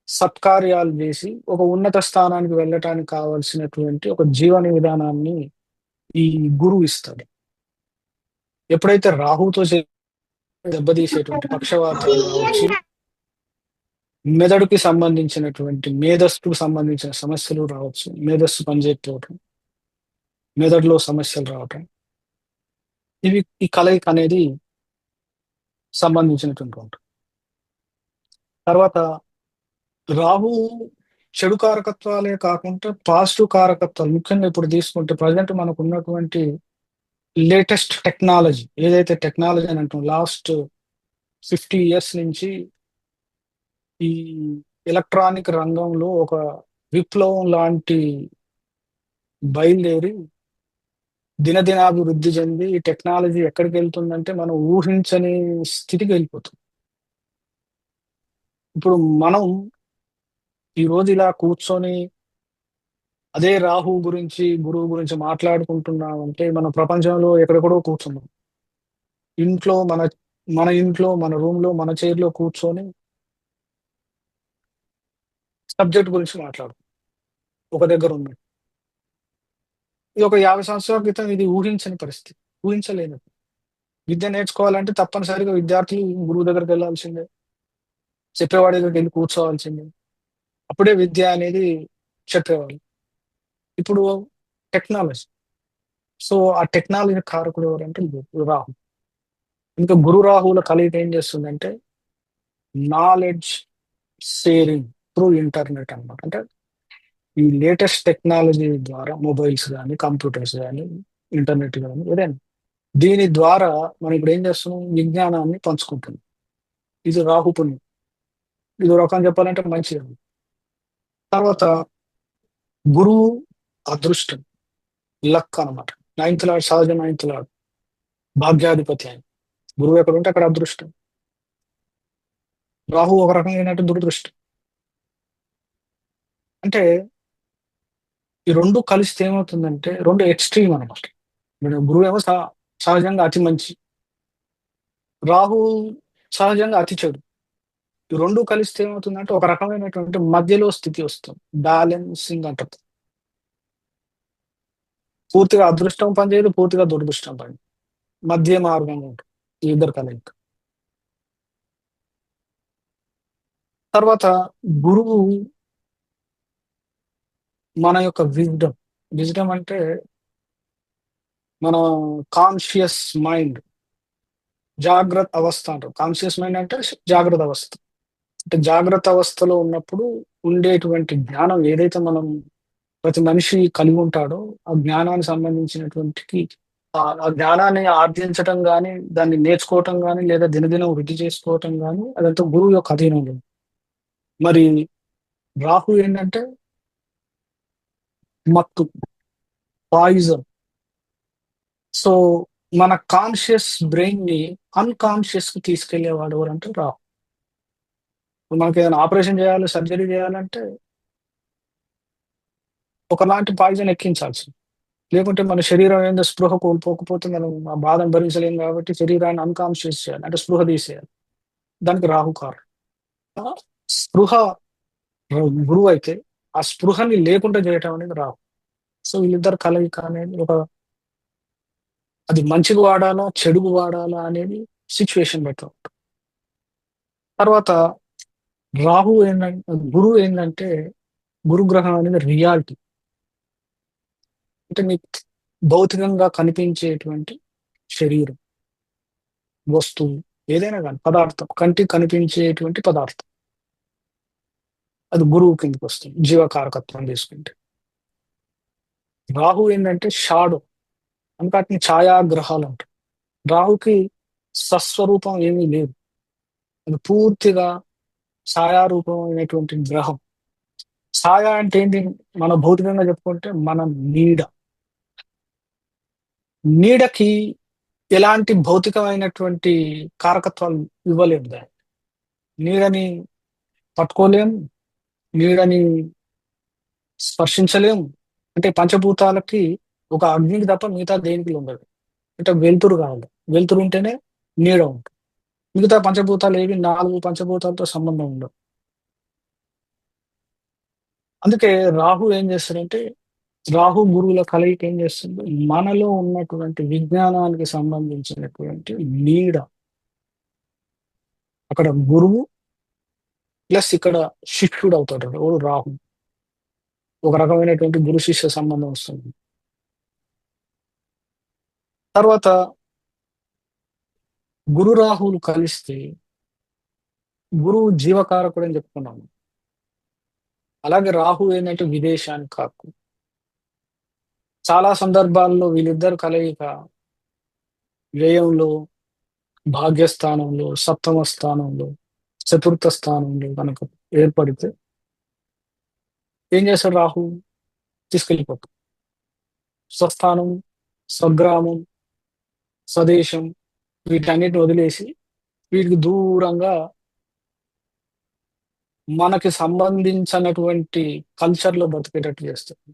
సత్కార్యాలు చేసి ఒక ఉన్నత స్థానానికి వెళ్ళటానికి కావాల్సినటువంటి ఒక జీవన విధానాన్ని ఈ గురువు ఇస్తాడు. ఎప్పుడైతే రాహుతో దెబ్బతీసేటువంటి పక్షవాతాలు కావచ్చు, మెదడుకి సంబంధించినటువంటి మేధస్సుకు సంబంధించిన సమస్యలు రావచ్చు, మేధస్సు పనిచేయకపోవటం, మెదడులో సమస్యలు రావటం, ఇవి ఈ కలయిక అనేది సంబంధించినటువంటి ఉంటుంది. తర్వాత రాహు చెడు కారకత్వాలే కాకుండా పాజిటివ్ కారకత్వాలు, ముఖ్యంగా ఇప్పుడు తీసుకుంటే ప్రజెంట్ మనకు ఉన్నటువంటి లేటెస్ట్ టెక్నాలజీ, ఏదైతే టెక్నాలజీ అని అంటాం, లాస్ట్ 50 years నుంచి ఈ ఎలక్ట్రానిక్ రంగంలో ఒక విప్లవం లాంటి బయలుదేరి దినదినాభివృద్ధి చెంది ఈ టెక్నాలజీ ఎక్కడికి వెళ్తుందంటే మనం ఊహించని స్థితికి వెళ్ళిపోతుంది. ఇప్పుడు మనం ఈ రోజు ఇలా కూర్చొని అదే రాహు గురించి, గురువు గురించి మాట్లాడుకుంటున్నాం అంటే మన ప్రపంచంలో ఎక్కడెక్కడో కూర్చున్నాం. ఇంట్లో మన మన ఇంట్లో, మన రూమ్ లో, మన చైర్లో కూర్చొని సబ్జెక్ట్ గురించి మాట్లాడు ఒక దగ్గర ఉన్నాడు. ఇది ఒక 50 సంవత్సరాల క్రితం ఇది ఊహించని పరిస్థితి, ఊహించలేనిది. విద్య నేర్చుకోవాలంటే తప్పనిసరిగా విద్యార్థులు గురువు దగ్గరికి వెళ్ళాల్సిందే, చెప్పేవాడి దగ్గరికి వెళ్ళి కూర్చోవాల్సిందే. అప్పుడే విద్య అనేది చెప్పేవాళ్ళు. ఇప్పుడు టెక్నాలజీ. సో ఆ టెక్నాలజీ కారకుడు ఎవరంటే రాహు. ఇంకా గురు రాహువుల కలయిక ఏం చేస్తుందంటే నాలెడ్జ్ షేరింగ్ త్రూ ఇంటర్నెట్ అన్నమాట. అంటే ఈ లేటెస్ట్ టెక్నాలజీ ద్వారా మొబైల్స్ కానీ, కంప్యూటర్స్ కానీ, ఇంటర్నెట్ కానీ ఏదైనా దీని ద్వారా మనం ఇప్పుడు ఏం చేస్తున్నాం, విజ్ఞానాన్ని పంచుకుంటున్నాం. ఇది రాహు పుణ్యం. ఇది ఒక రకం చెప్పాలంటే మంచిది. తర్వాత గురువు అదృష్టం, లక్ అన్నమాట. నైన్త్ లార్డ్, సహజ నైన్త్ లార్డ్, భాగ్యాధిపతి ఆయన. గురువు ఎక్కడ ఉంటే అక్కడ అదృష్టం. రాహు ఒక రకంగా ఏంటంటే దురదృష్టం. అంటే ఈ రెండు కలిస్తే ఏమవుతుందంటే రెండు ఎక్స్ట్రీమ్ అనమాట. ఇప్పుడు గురువు ఏమో సహజంగా అతి మంచి, రాహు సహజంగా అతి చెడు. ఈ రెండు కలిస్తే ఏమవుతుందంటే ఒక రకమైనటువంటి మధ్యలో స్థితి వస్తుంది, బ్యాలెన్సింగ్ అంటారు. పూర్తిగా అదృష్టం పనిచేయదు, పూర్తిగా దురదృష్టం పని, మధ్య మార్గంగా ఉంటుంది ఈ ఇద్దరు కలయిక. తర్వాత గురువు మన యొక్క విజ్డమ్. విజ్డమ్ అంటే మన కాన్షియస్ మైండ్, జాగ్రత్త అవస్థ అంటారు. కాన్షియస్ మైండ్ అంటే జాగ్రత్త అవస్థ. అంటే జాగ్రత్త అవస్థలో ఉన్నప్పుడు ఉండేటువంటి జ్ఞానం ఏదైతే మనం ప్రతి మనిషి కలిగి ఉంటాడో ఆ జ్ఞానానికి సంబంధించినటువంటి ఆ జ్ఞానాన్ని ఆర్జించటం కానీ, దాన్ని నేర్చుకోవటం కానీ, లేదా దినదినం వృద్ధి చేసుకోవటం కానీ అదంతా గురువు యొక్క అధీనంలో. మరి రాహు ఏంటంటే మత్తు, పాయిజన్. సో మన కాన్షియస్ బ్రెయిన్ ని అన్కాన్షియస్ కి తీసుకెళ్లేవాడు ఎవరంటే రాహు. మనకి ఏదైనా ఆపరేషన్ చేయాలి, సర్జరీ చేయాలంటే ఒకలాంటి పాయిజన్ ఎక్కించాల్సింది. లేకుంటే మన శరీరం ఏందో స్పృహ కోల్పోకపోతే మనం ఆ బాధను భరించలేం కాబట్టి శరీరాన్ని అన్కాన్షియస్ చేయాలి, అంటే స్పృహ తీసేయాలి. దానికి రాహు కారణం. ఆ స్పృహ గురువు అయితే ఆ స్పృహని లేకుండా చేయటం అనేది రాహు. సో వీళ్ళిద్దరు కలయిక అనేది అది మంచిగా వాడాలా, చెడుగు వాడాలా అనేది సిచ్యువేషన్ బట్టి ఉంటుంది. తర్వాత రాహు ఏంటంటే, గురువు ఏంటంటే గురుగ్రహం అనేది రియాలిటీ. అంటే మీకు భౌతికంగా కనిపించేటువంటి శరీరం, వస్తువు, ఏదైనా కానీ పదార్థం, కంటికి కనిపించేటువంటి పదార్థం. అది గురువు కిందకి వస్తుంది జీవకారకత్వం తీసుకుంటే. రాహు ఏంటంటే షాడో, అందుకని ఛాయాగ్రహాలు అంటారు. రాహుకి స్వస్వరూపం ఏమీ లేదు, అది పూర్తిగా ఛాయారూపమైనటువంటి గ్రహం. ఛాయ అంటే ఏంటి? మన భౌతికంగా చెప్పుకుంటే మన నీడ. నీడకి ఎలాంటి భౌతికమైనటువంటి కారకత్వాలు ఇవ్వలేము దాన్ని. నీడని పట్టుకోలేము, నీడని స్పర్శించలేము. అంటే పంచభూతాలకి ఒక అగ్నికి తప్ప మిగతా దేనికి ఉండదు. అంటే వెలుతురు కావాలి, వెలుతురు ఉంటేనే నీడ ఉంటుంది. మిగతా పంచభూతాలు ఏవి 4 పంచభూతాలతో సంబంధం ఉండవు. అందుకే రాహు ఏం చేస్తాడంటే, రాహు గురువుల కలయిక ఏం చేస్తుంది? మనలో ఉన్నటువంటి విజ్ఞానానికి సంబంధించినటువంటి నీడ. అక్కడ గురువు ప్లస్ ఇక్కడ శిష్యుడు అవుతాడు ఎవరు? రాహు. ఒక రకమైనటువంటి గురు శిష్య సంబంధం వస్తుంది. తర్వాత గురు రాహువులు కలిస్తే గురువు జీవకారకుడు అని చెప్పుకున్నాము. అలాగే రాహు ఏంటంటే విదేశానికి కాకు. చాలా సందర్భాల్లో వీళ్ళిద్దరు కలయిక వ్యయంలో, భాగ్యస్థానంలో, సప్తమ స్థానంలో, చతుర్థ స్థానంలో కనుక ఏర్పడితే ఏం చేస్తాడు రాహు? తీసుకెళ్ళిపోతాడు. స్వస్థానం, స్వగ్రామం, స్వదేశం వీటన్నిటిని వదిలేసి వీటికి దూరంగా మనకి సంబంధించినటువంటి కల్చర్లో బతికేటట్టు చేస్తుంది.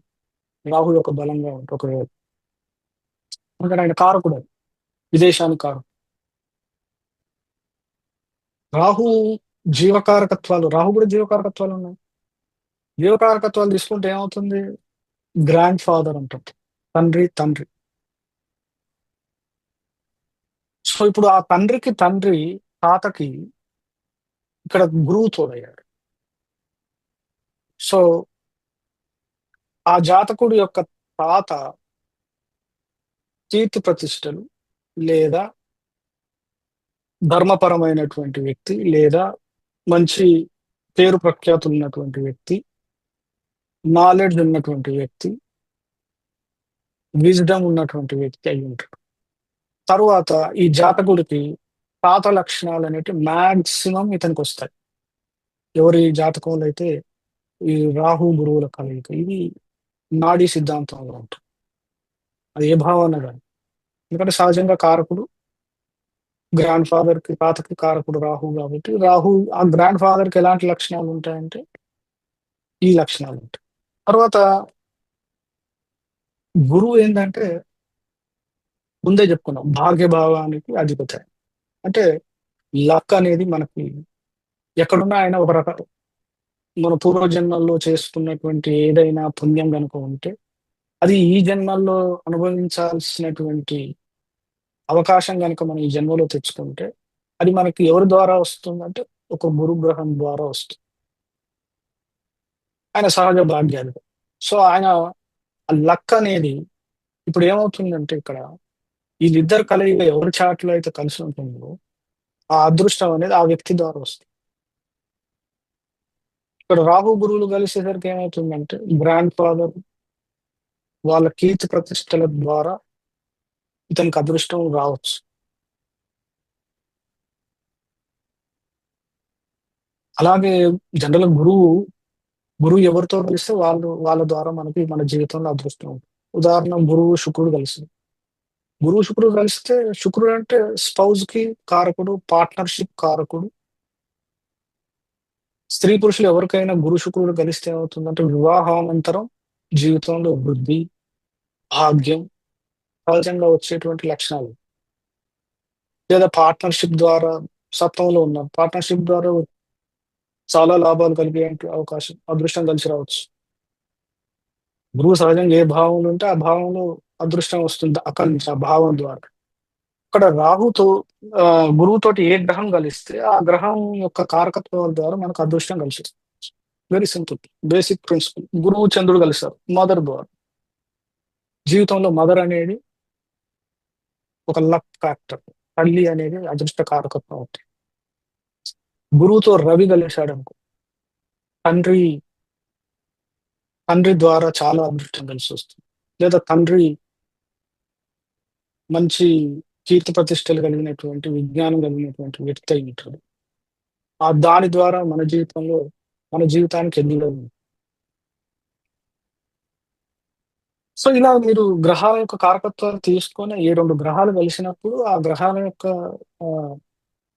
రాహు యొక్క బలంగా ఉంటుంది ఒకవేళ. అందుకని ఆయన కారకుడు అది, విదేశానికి కారకుడు. రాహు జీవకారకత్వాలు, రాహు కూడా జీవకారకత్వాలు ఉన్నాయి. జీవకారకత్వాలు తీసుకుంటే ఏమవుతుంది? గ్రాండ్ ఫాదర్ అంటాం, తండ్రి తండ్రి. సో ఇప్పుడు ఆ తండ్రికి తండ్రి, తాతకి ఇక్కడ గురువు తోడయ్యాడు. సో ఆ జాతకుడు యొక్క తాత కీర్తి ప్రతిష్టలు, లేదా ధర్మపరమైనటువంటి వ్యక్తి, లేదా మంచి పేరు ప్రఖ్యాతులు ఉన్నటువంటి వ్యక్తి, నాలెడ్జ్ ఉన్నటువంటి వ్యక్తి, విజ్డమ్ ఉన్నటువంటి వ్యక్తి అయి ఉంటాడు. తరువాత ఈ జాతకుడికి తాత లక్షణాలు అనేవి మాక్సిమం ఇతనికి వస్తాయి. ఎవరి జాతకంలో అయితే ఈ రాహు గురువుల కలయిక, ఇది నాడీ సిద్ధాంతంలో ఉంటుంది. అది ఏ భావన కానీ. ఎందుకంటే సహజంగా కారకుడు గ్రాండ్ ఫాదర్ కి, తాతకి కారకుడు రాహు కాబట్టి రాహు ఆ గ్రాండ్ ఫాదర్ కి ఎలాంటి లక్షణాలు ఉంటాయంటే ఈ లక్షణాలు ఉంటాయి. తర్వాత గురువు ఏంటంటే ముందే చెప్పుకున్నాం, భాగ్య భావానికి అధిపతి. అంటే లక్ అనేది మనకి ఎక్కడున్నా ఆయన ఒక రకం, మన పూర్వజన్మల్లో చేసుకున్నటువంటి ఏదైనా పుణ్యం కనుక ఉంటే అది ఈ జన్మల్లో అనుభవించాల్సినటువంటి అవకాశం కనుక మనం ఈ జన్మలో తెచ్చుకుంటే అది మనకి ఎవరి ద్వారా వస్తుందంటే ఒక గురు గ్రహం ద్వారా వస్తుంది. ఆయన సహజ భాగ్యాలు. సో ఆయన లక్ అనేది ఇప్పుడు ఏమవుతుందంటే ఇక్కడ వీళ్ళిద్దరు కలయిక ఎవరి చాట్లో అయితే కలిసి ఉంటుందో ఆ అదృష్టం అనేది ఆ వ్యక్తి ద్వారా వస్తుంది. ఇక్కడ రాహు గురువులు కలిసేసరికి ఏమవుతుందంటే గ్రాండ్ ఫాదర్ వాళ్ళ కీర్తి ప్రతిష్టల ద్వారా ఇతనికి అదృష్టం రావచ్చు. అలాగే జనరల్ గురువు ఎవరితో కలిస్తే వాళ్ళ ద్వారా మనకి మన జీవితంలో అదృష్టం ఉంటుంది. ఉదాహరణ గురువు శుక్రుడు కలిసి, గురువు శుక్రుడు కలిస్తే శుక్రుడు అంటే స్పౌజ్ కి కారకుడు, పార్ట్నర్షిప్ కారకుడు. స్త్రీ పురుషులు ఎవరికైనా గురు శుక్రుడు కలిస్తే ఏమవుతుందంటే వివాహానంతరం జీవితంలో వృద్ధి, భాగ్యం సహజంగా వచ్చేటువంటి లక్షణాలు. లేదా పార్ట్నర్షిప్ ద్వారా సప్తమంలో ఉన్న పార్ట్నర్షిప్ ద్వారా చాలా లాభాలు కలిగే అవకాశం, అదృష్టం కలిసి రావచ్చు. గురువు సహజంగా ఏ భావంలో ఉంటే ఆ భావంలో అదృష్టం వస్తుంది అక్కడి నుంచి, ఆ భావం ద్వారా. ఇక్కడ రాహుతో గురువుతోటి ఏ గ్రహం కలిస్తే ఆ గ్రహం యొక్క కారకత్వాల ద్వారా మనకు అదృష్టం కలిసి, వెరీ సింపుల్ బేసిక్ ప్రిన్సిపల్. గురువు చంద్రుడు కలిశారు మదర్ ద్వారా, జీవితంలో మదర్ అనేది ఒక లక్ ఫ్యాక్టర్, తల్లి అనేది అదృష్ట కారకత్వం అవుతుంది. గురువుతో రవి కలిశాడు అనుకో, తండ్రి తండ్రి ద్వారా చాలా అదృష్టం కలిసొస్తుంది. లేదా తండ్రి మంచి కీర్తి ప్రతిష్టలు కలిగినటువంటి, విజ్ఞానం కలిగినటువంటి వ్యక్తి అయి ఉంటాడు. దాని ద్వారా మన జీవితంలో మన జీవితానికి ఎన్నిలో సో, ఇలా మీరు గ్రహాల యొక్క కారకత్వాలు తీసుకొని, ఈ 2 గ్రహాలు కలిసినప్పుడు, ఆ గ్రహాల యొక్క ఆహ్,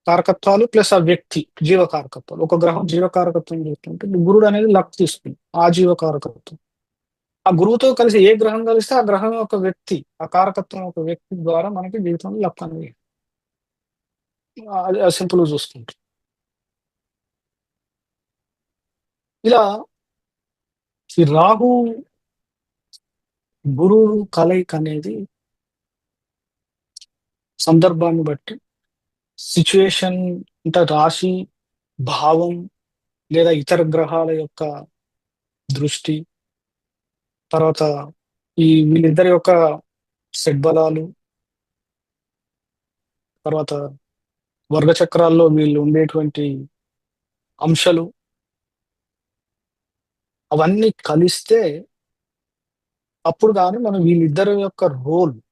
కారకత్వాలు ప్లస్ ఆ వ్యక్తి జీవ కారకత్వాలు. ఒక గ్రహం జీవ కారకత్వం చూసుకుంటే, గురుడనేది లక్ తీసుకుంది. ఆ జీవ కారకత్వం. ఆ గురువుతో కలిసి ఏ గ్రహం కలిస్తే, ఆ గ్రహం యొక్క వ్యక్తి, ఆ కారకత్వం యొక్క వ్యక్తి ద్వారా మనకి జీవితంలో లక్ అనేది అది సింపుల్‌గా చూసుకుంటే. ఇలా ఈ రాహు, గురువు కలయిక అనేది సందర్భాన్ని బట్టి, సిట్యుయేషన్ అంటే రాశి, భావం లేదా ఇతర గ్రహాల యొక్క దృష్టి, తర్వాత వీళ్ళిద్దరి యొక్క షడ్బలాలు, తర్వాత వర్గ చక్రాల్లో వీళ్ళు ఉండేటువంటి అంశాలు, అవన్నీ కలిస్తే అప్పుడు గాని మనం వీళ్ళిద్దరి యొక్క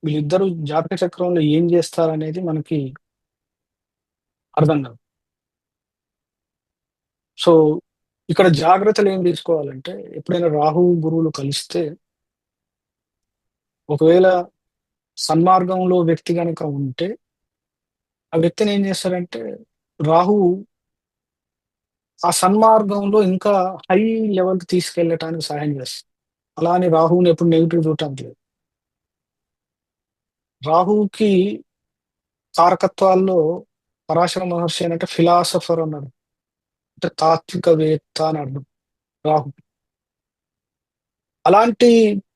వీళ్ళిద్దరు జాతక చక్రంలో ఏం జేస్తారనేది మనకి అర్థం కాదు. సో, ఇక్కడ జాగ్రత్తలు ఏం తీసుకోవాలంటే, ఎప్పుడైనా రాహు, గురువులు కలిస్తే ఒకవేళ సన్మార్గంలో వ్యక్తి గనక ఉంటే, ఆ వ్యక్తిని ఏం చేస్తారంటే, రాహువు ఆ సన్మార్గంలో ఇంకా హై లెవెల్‌కి తీసుకెళ్ళటానికి సహాయం చేస్తది. అలా అని రాహువుని ఎప్పుడు నెగెటివ్ చూడటానికి లేదు. రాహువుకి కారకత్వాల్లో పరాశర మహర్షి అనంటే ఫిలాసఫర్ అన్నాడు. అంటే తాత్వికవేత్త అని అర్థం రాహు. అలాంటి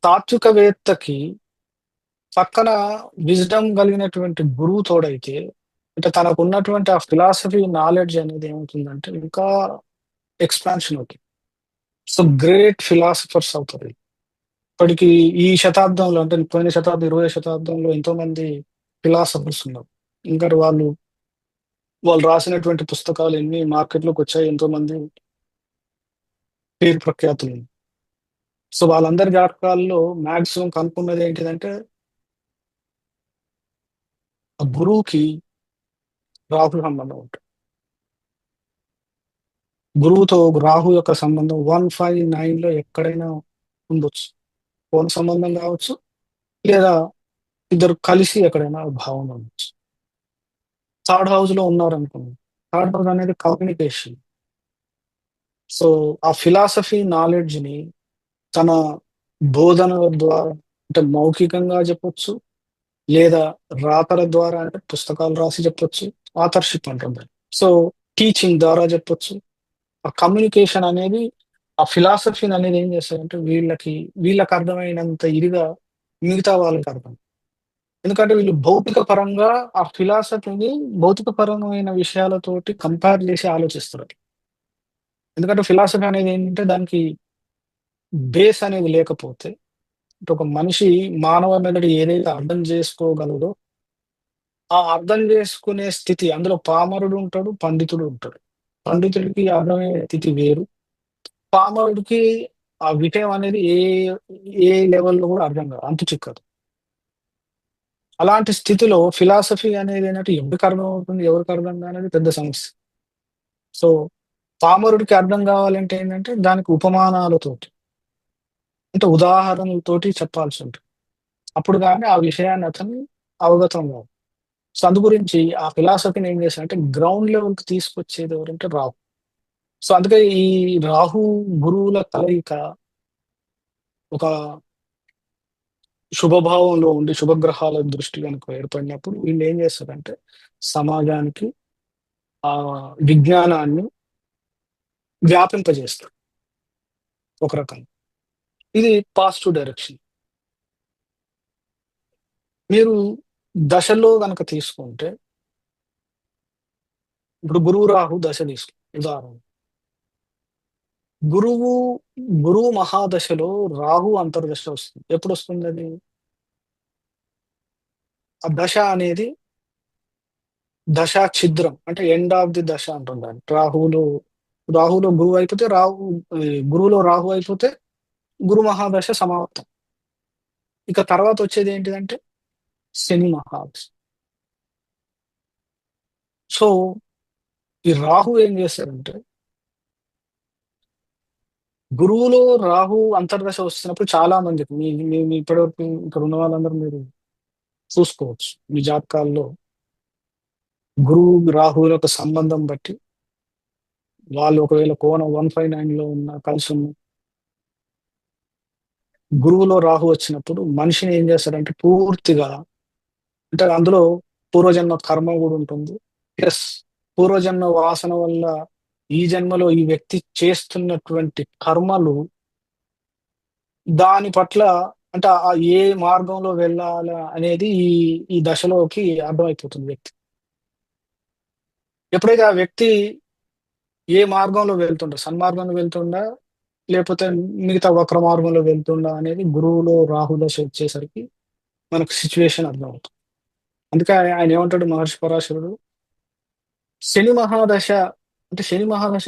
తాత్వికవేత్తకి పక్కన విజ్డమ్ కలిగినటువంటి గురువు తోడైతే, అంటే తనకున్నటువంటి ఆ ఫిలాసఫీ నాలెడ్జ్ అనేది ఏమవుతుందంటే, ఇంకా ఎక్స్‌పాన్షన్ అవుతుంది. సో, గ్రేట్ ఫిలాసఫర్స్ అవుతారు. ఇప్పటికి ఈ శతాబ్దంలో అంటే పోయిన శతాబ్దం, 20వ శతాబ్దంలో ఎంతోమంది ఫిలాసఫర్స్ ఉన్నారు. ఇంకా వాళ్ళు రాసినటువంటి పుస్తకాలు ఎన్ని మార్కెట్‌లోకొచ్చాయి. ఎంతోమంది పేరు ప్రఖ్యాతులు. సో, వాళ్ళందరి జాతకాల్లో మాక్సిమం కనుక్కున్నది ఏంటిదంటే, ఆ గురువుకి రాహు సంబంధం ఉంటది. గురువుతో రాహు యొక్క సంబంధం 159లో ఎక్కడైనా ఉండొచ్చు. ఫోను సంబంధం కావచ్చు, లేదా ఇద్దరు కలిసి ఎక్కడైనా భావం ఉండొచ్చు. థర్డ్ హౌస్‌లో ఉన్నారనుకోండి. థర్డ్ హౌస్ అనేది కమ్యూనికేషన్. సో, ఆ ఫిలాసఫీ నాలెడ్జ్‌ని తన బోధనల ద్వారా అంటే మౌఖికంగా చెప్పొచ్చు, లేదా రాతల ద్వారా అంటే పుస్తకాలు రాసి చెప్పొచ్చు. ఆథర్‌షిప్ అంటాం దాన్ని. సో, టీచింగ్ ద్వారా చెప్పొచ్చు. ఆ కమ్యూనికేషన్ అనేది ఆ ఫిలాసఫీననేది ఏం చేస్తదంటే వీళ్ళకి అర్థమైనంత ఇదిగా మిగతా వాళ్ళకి అర్థం. ఎందుకంటే వీళ్ళు భౌతిక పరంగా ఆ ఫిలాసఫీని భౌతిక పరమైన విషయాలతోటి కంపేర్ చేసి ఆలోచిస్తారు. ఎందుకంటే ఫిలాసఫీ అనేది ఏంటంటే దానికి బేస్ అనేది లేకపోతే అంటే ఒక మనిషి మానవ మెదడు ఏదైతే అర్థం చేసుకోగలదో, ఆ అర్థం చేసుకునే స్థితి అందులో పామరుడు ఉంటాడు, పండితుడు ఉంటాడు. పండితుడికి అర్థమయ్యే స్థితి వేరు. పామరుడికి ఆ విషయం అనేది ఏ లెవెల్‌లో కూడా అర్థం కాదు. అంతు చిక్కదు. అలాంటి స్థితిలో ఫిలాసఫీ అనేది ఏంటంటే ఎవరికి అర్థమవుతుంది, ఎవరికి అర్థం కాదనేది పెద్ద సమస్య. సో, పామరుడికి అర్థం కావాలంటే ఏంటంటే దానికి ఉపమానాలతోటి అంటే ఉదాహరణలతోటి చెప్పాల్సుంటది. అప్పుడు గాని ఆ విషయాన్ని అతను అవగతం కాదు. సో, అందు గురించి ఆ ఫిలాసఫీని ఏం చేశారంటే గ్రౌండ్ లెవెల్‌కి తీసుకొచ్చేది ఎవరంటే రాహు. సో, అందుకే ఈ రాహు, గురువుల కలయిక ఒక శుభభావంలో ఉండి శుభగ్రహాల దృష్టి గనుక ఏర్పడినప్పుడు వీళ్ళేం చేస్తారంటే సమాజానికి విజ్ఞానాన్ని వ్యాపింపజేస్తారు ఒక రకంగా. ఇది పాజిటివ్ డైరెక్షన్. మీరు దశలో గనక తీసుకుంటే ఇప్పుడు గురువు, రాహు దశ ఉదాహరణ. గురువు, గురువు మహాదశలో రాహు అంతర్దశ వస్తుంది. ఎప్పుడొస్తుందది? ఆ దశ అనేది దశా ఛిద్రం అంటే ఎండ్ ఆఫ్ ది దశ అంటాం దాన్ని. రాహువులో రాహులో గురువు అయిపోతే గురువులో రాహు అయిపోతే గురు మహాదశ సమాప్తం. ఇక తర్వాత వచ్చేది ఏంటిదంటే శని మహాదశ. సో, ఈ రాహు ఏం చేస్తాడంటే, గురువులో రాహు అంతర్దశ వస్తున్నప్పుడు చాలా మందికి మీ ఇప్పటివరకు ఇక్కడ ఉన్న వాళ్ళందరూ మీరు చూసుకోవచ్చు. మీ జాతకాల్లో గురువు, రాహువుల యొక్క సంబంధం బట్టి వాళ్ళు ఒకవేళ కోణం 159లో ఉన్న కలిసున్న గురువులో రాహు వచ్చినప్పుడు మనిషిని ఏం చేస్తాడంటే పూర్తిగా, అంటే అందులో పూర్వజన్మ కర్మ గూడా ఉంటుంది. ప్లస్ పూర్వజన్మ వాసన వల్ల ఈ జన్మలో ఈ వ్యక్తి చేస్తున్నటువంటి కర్మలు, దాని పట్ల అంటే ఏ మార్గంలో వెళ్ళాలా అనేది ఈ ఈ దశలోకి అర్థమైపోతుంది వ్యక్తి. ఎప్పుడైతే ఆ వ్యక్తి ఏ మార్గంలో వెళ్తుండో, సన్మార్గంలో వెళ్తుండా, లేపోతే మిగతా వక్ర మార్గంలో వెళ్తుండా అనేది గురువులో రాహు దశ వచ్చేసరికి మనకు సిచ్యువేషన్ అర్థమవుతుంది. అందుకే ఆయన ఏమంటాడు మహర్షి పరాశరుడు, శని మహాదశ అంటే శని మహాదశ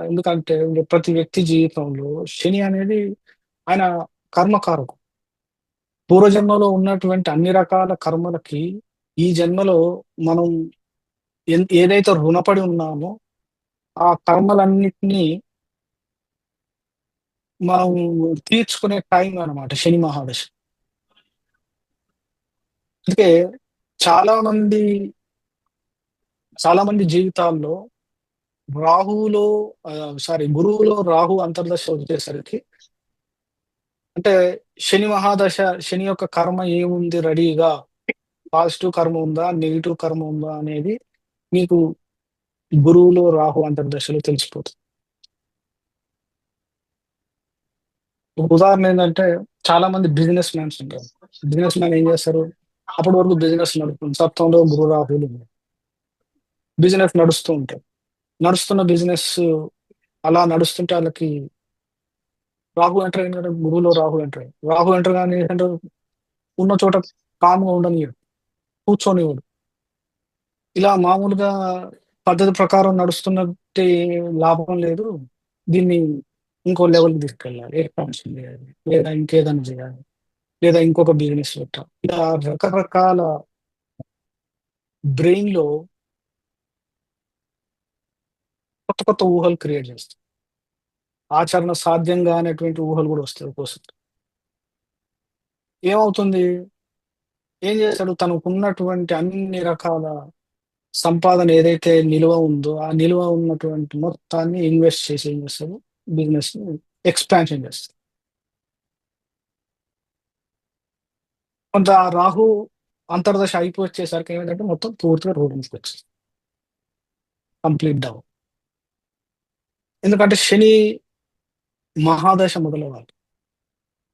ఎందుకంటే ప్రతి వ్యక్తి జీవితంలో శని అనేది ఆయన కర్మకారకుడు. పూర్వజన్మలో ఉన్నటువంటి అన్ని రకాల కర్మలకి ఈ జన్మలో మనం ఏదైతే రుణపడి ఉన్నామో ఆ కర్మలన్నిటినీ మనం తీర్చుకునే టైం అన్నమాట శని మహాదశ. అందుకే చాలా మంది చాలా మంది జీవితాల్లో రాహువులో గురువులో రాహు అంతర్దశ వచ్చేసరికి, అంటే శని యొక్క కర్మ ఏముంది రెడీగా, పాజిటివ్ కర్మ ఉందా? నెగెటివ్ కర్మ ఉందా? అనేది మీకు గురువులో రాహు అంతర్దశలో తెలిసిపోతుంది. ఒక ఉదాహరణ ఏంటంటే, చాలా మంది బిజినెస్ మ్యాన్స్ ఉంటారు. బిజినెస్ మ్యాన్ ఏం చేస్తారు? అప్పటి వరకు బిజినెస్ నడుపుతుంది. సప్తమంలో గురు రాహులు ఉన్నారు. బిజినెస్ నడుస్తూ ఉంటాయి. నడుస్తున్న బిజినెస్ అలా నడుస్తుంటే ఆళ్ళకి రాహు ఎంటర్ అయింది కదా! గురువులో రాహు ఎంటర్ అయింది. రాహు ఎంటర్ గానే ఏంటంటే ఉన్న చోట కామ్‌గా ఉండనియ్యడు. కూర్చొనివ్వడు. ఇలా మామూలుగా పద్ధతి ప్రకారం నడుస్తున్నట్టే లాభం లేదు. దీన్ని ఇంకో లెవెల్‌కి తీసుకెళ్ళాలి. ఎక్స్‌పాన్షన్ చేయాలి. లేదా ఇంకేదైనా చేయాలి. లేదా ఇంకొక బిజినెస్ పెట్టాలి. ఇలా రకరకాల బ్రెయిన్‌లో కొత్త కొత్త ఊహలు క్రియేట్ చేస్తాయి. ఆచరణ సాధ్యం కానటువంటి ఊహలు కూడా వస్తాయి ఒక్కోసారి. ఏమవుతుంది? ఏం చేస్తాడు? తనకున్నటువంటి అన్ని రకాల సంపాదన ఏదైతే నిలువ ఉందో, ఆ నిలువ ఉన్నటువంటి మొత్తాన్ని ఇన్వెస్ట్ చేసి ఏం చేస్తాడు? బిజినెస్‌ని ఎక్స్‌పాన్షన్ చేస్తాడు. కొంత రాహు అంతర్దశ అయిపోవచ్చేసరికి ఏమైందంటే మొత్తం పూర్తిగా రోడ్డు మీదకొచ్చేసింది. Complete down. ఎందుకంటే శని మహాదశ మొదలవ్వాలి.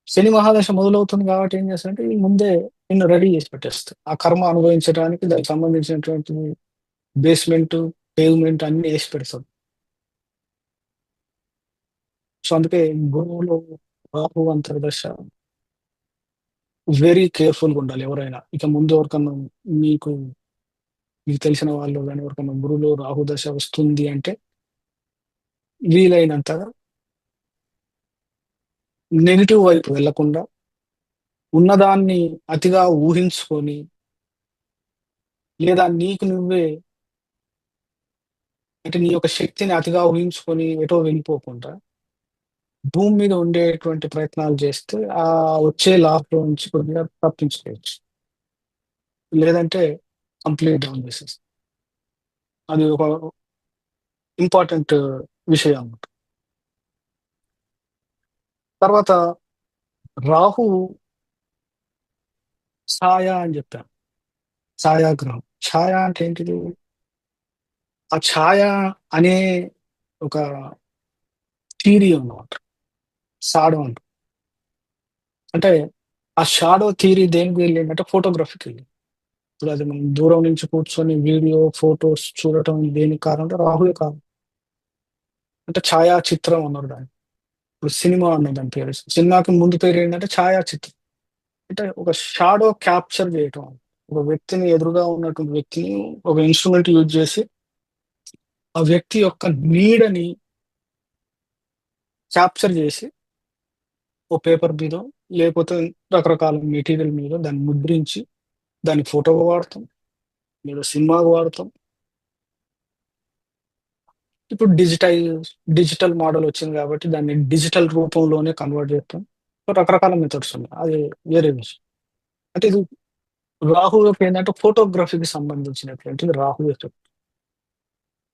శని మహాదశ మొదలవుతుంది కాబట్టి ఏం చేస్తాడంటే ఈ ముందే నిన్ను రెడీ చేసి పెట్టేస్తాడు. ఆ కర్మ అనుభవించడానికి దానికి సంబంధించినటువంటి బేస్‌మెంటు, పేవ్‌మెంట్ అన్నీ ఏసి పెడతాడు. సో, అందుకే గురువులో రాహు అంతర్దశ వెరీ కేర్‌ఫుల్‌గా ఉండాలి ఎవరైనా. ఇక ముందు ఎవరికన్నా మీకు, మీకు తెలిసిన వాళ్ళు గాని ఎవరికన్నా గురువులో రాహు దశ వస్తుంది అంటే వీలైనంతగా నెగెటివ్ వైపు వెళ్ళకుండా, ఉన్నదాన్ని అతిగా ఊహించుకొని, లేదా నీకు నువ్వే అంటే నీ యొక్క శక్తిని అతిగా ఊహించుకొని ఎటో వెళ్ళిపోకుండా, భూమి మీద ఉండేటువంటి ప్రయత్నాలు చేస్తే వచ్చే లాస్‌లో నుంచి కొద్దిగా తప్పించుకోవచ్చు. లేదంటే కంప్లీట్ డౌన్ చేసేస్తది. అది ఒక ఇంపార్టెంట్ విషయం అన్నమాట. తర్వాత రాహు ఛాయ అని చెప్పాను. ఛాయాగ్రహం. ఛాయ అంటే ఏంటిది? ఆ ఛాయ అనే ఒక థియరీ అన్నమాట. షాడో అంటాం. అంటే ఆ షాడో థియరీ దేనికి వెళ్ళిందంటే ఫోటోగ్రఫీకెళ్ళింది. ఇప్పుడు అది మనం దూరం నుంచి కూర్చొని వీడియో, ఫోటోస్ చూడటం దేనికి కారణం అంటే రాహువే కారణం. అంటే ఛాయాచిత్రం అన్నారు దాన్ని. ఇప్పుడు సినిమా అన్నది దాని పేరు. సినిమాకి ముందు పేరేంటంటే ఛాయాచిత్రం. అంటే ఒక షాడో క్యాప్చర్ చేయటం. ఒక వ్యక్తిని ఎదురుగా ఉన్నటువంటి వ్యక్తిని ఒక ఇన్‌స్ట్రుమెంట్ యూజ్ చేసి, ఆ వ్యక్తి యొక్క నీడని క్యాప్చర్ చేసి ఓ పేపర్ మీదో, లేకపోతే రకరకాల మెటీరియల్ మీద దాన్ని ముద్రించి, దాన్ని ఫోటోగా వాడతాం, లేదా సినిమాగా వాడతాం. ఇప్పుడు డిజిటల్ మోడల్ వచ్చింది కాబట్టి దాన్ని డిజిటల్ రూపంలోనే కన్వర్ట్ చేస్తాం. సో, రకరకాల మెథడ్స్ ఉన్నాయి. అది వేరే విషయం. అంటే ఇది రాహు యొక్క ఏందంటే ఫోటోగ్రఫీకి సంబంధించినటువంటిది రాహు ఎఫెక్ట్.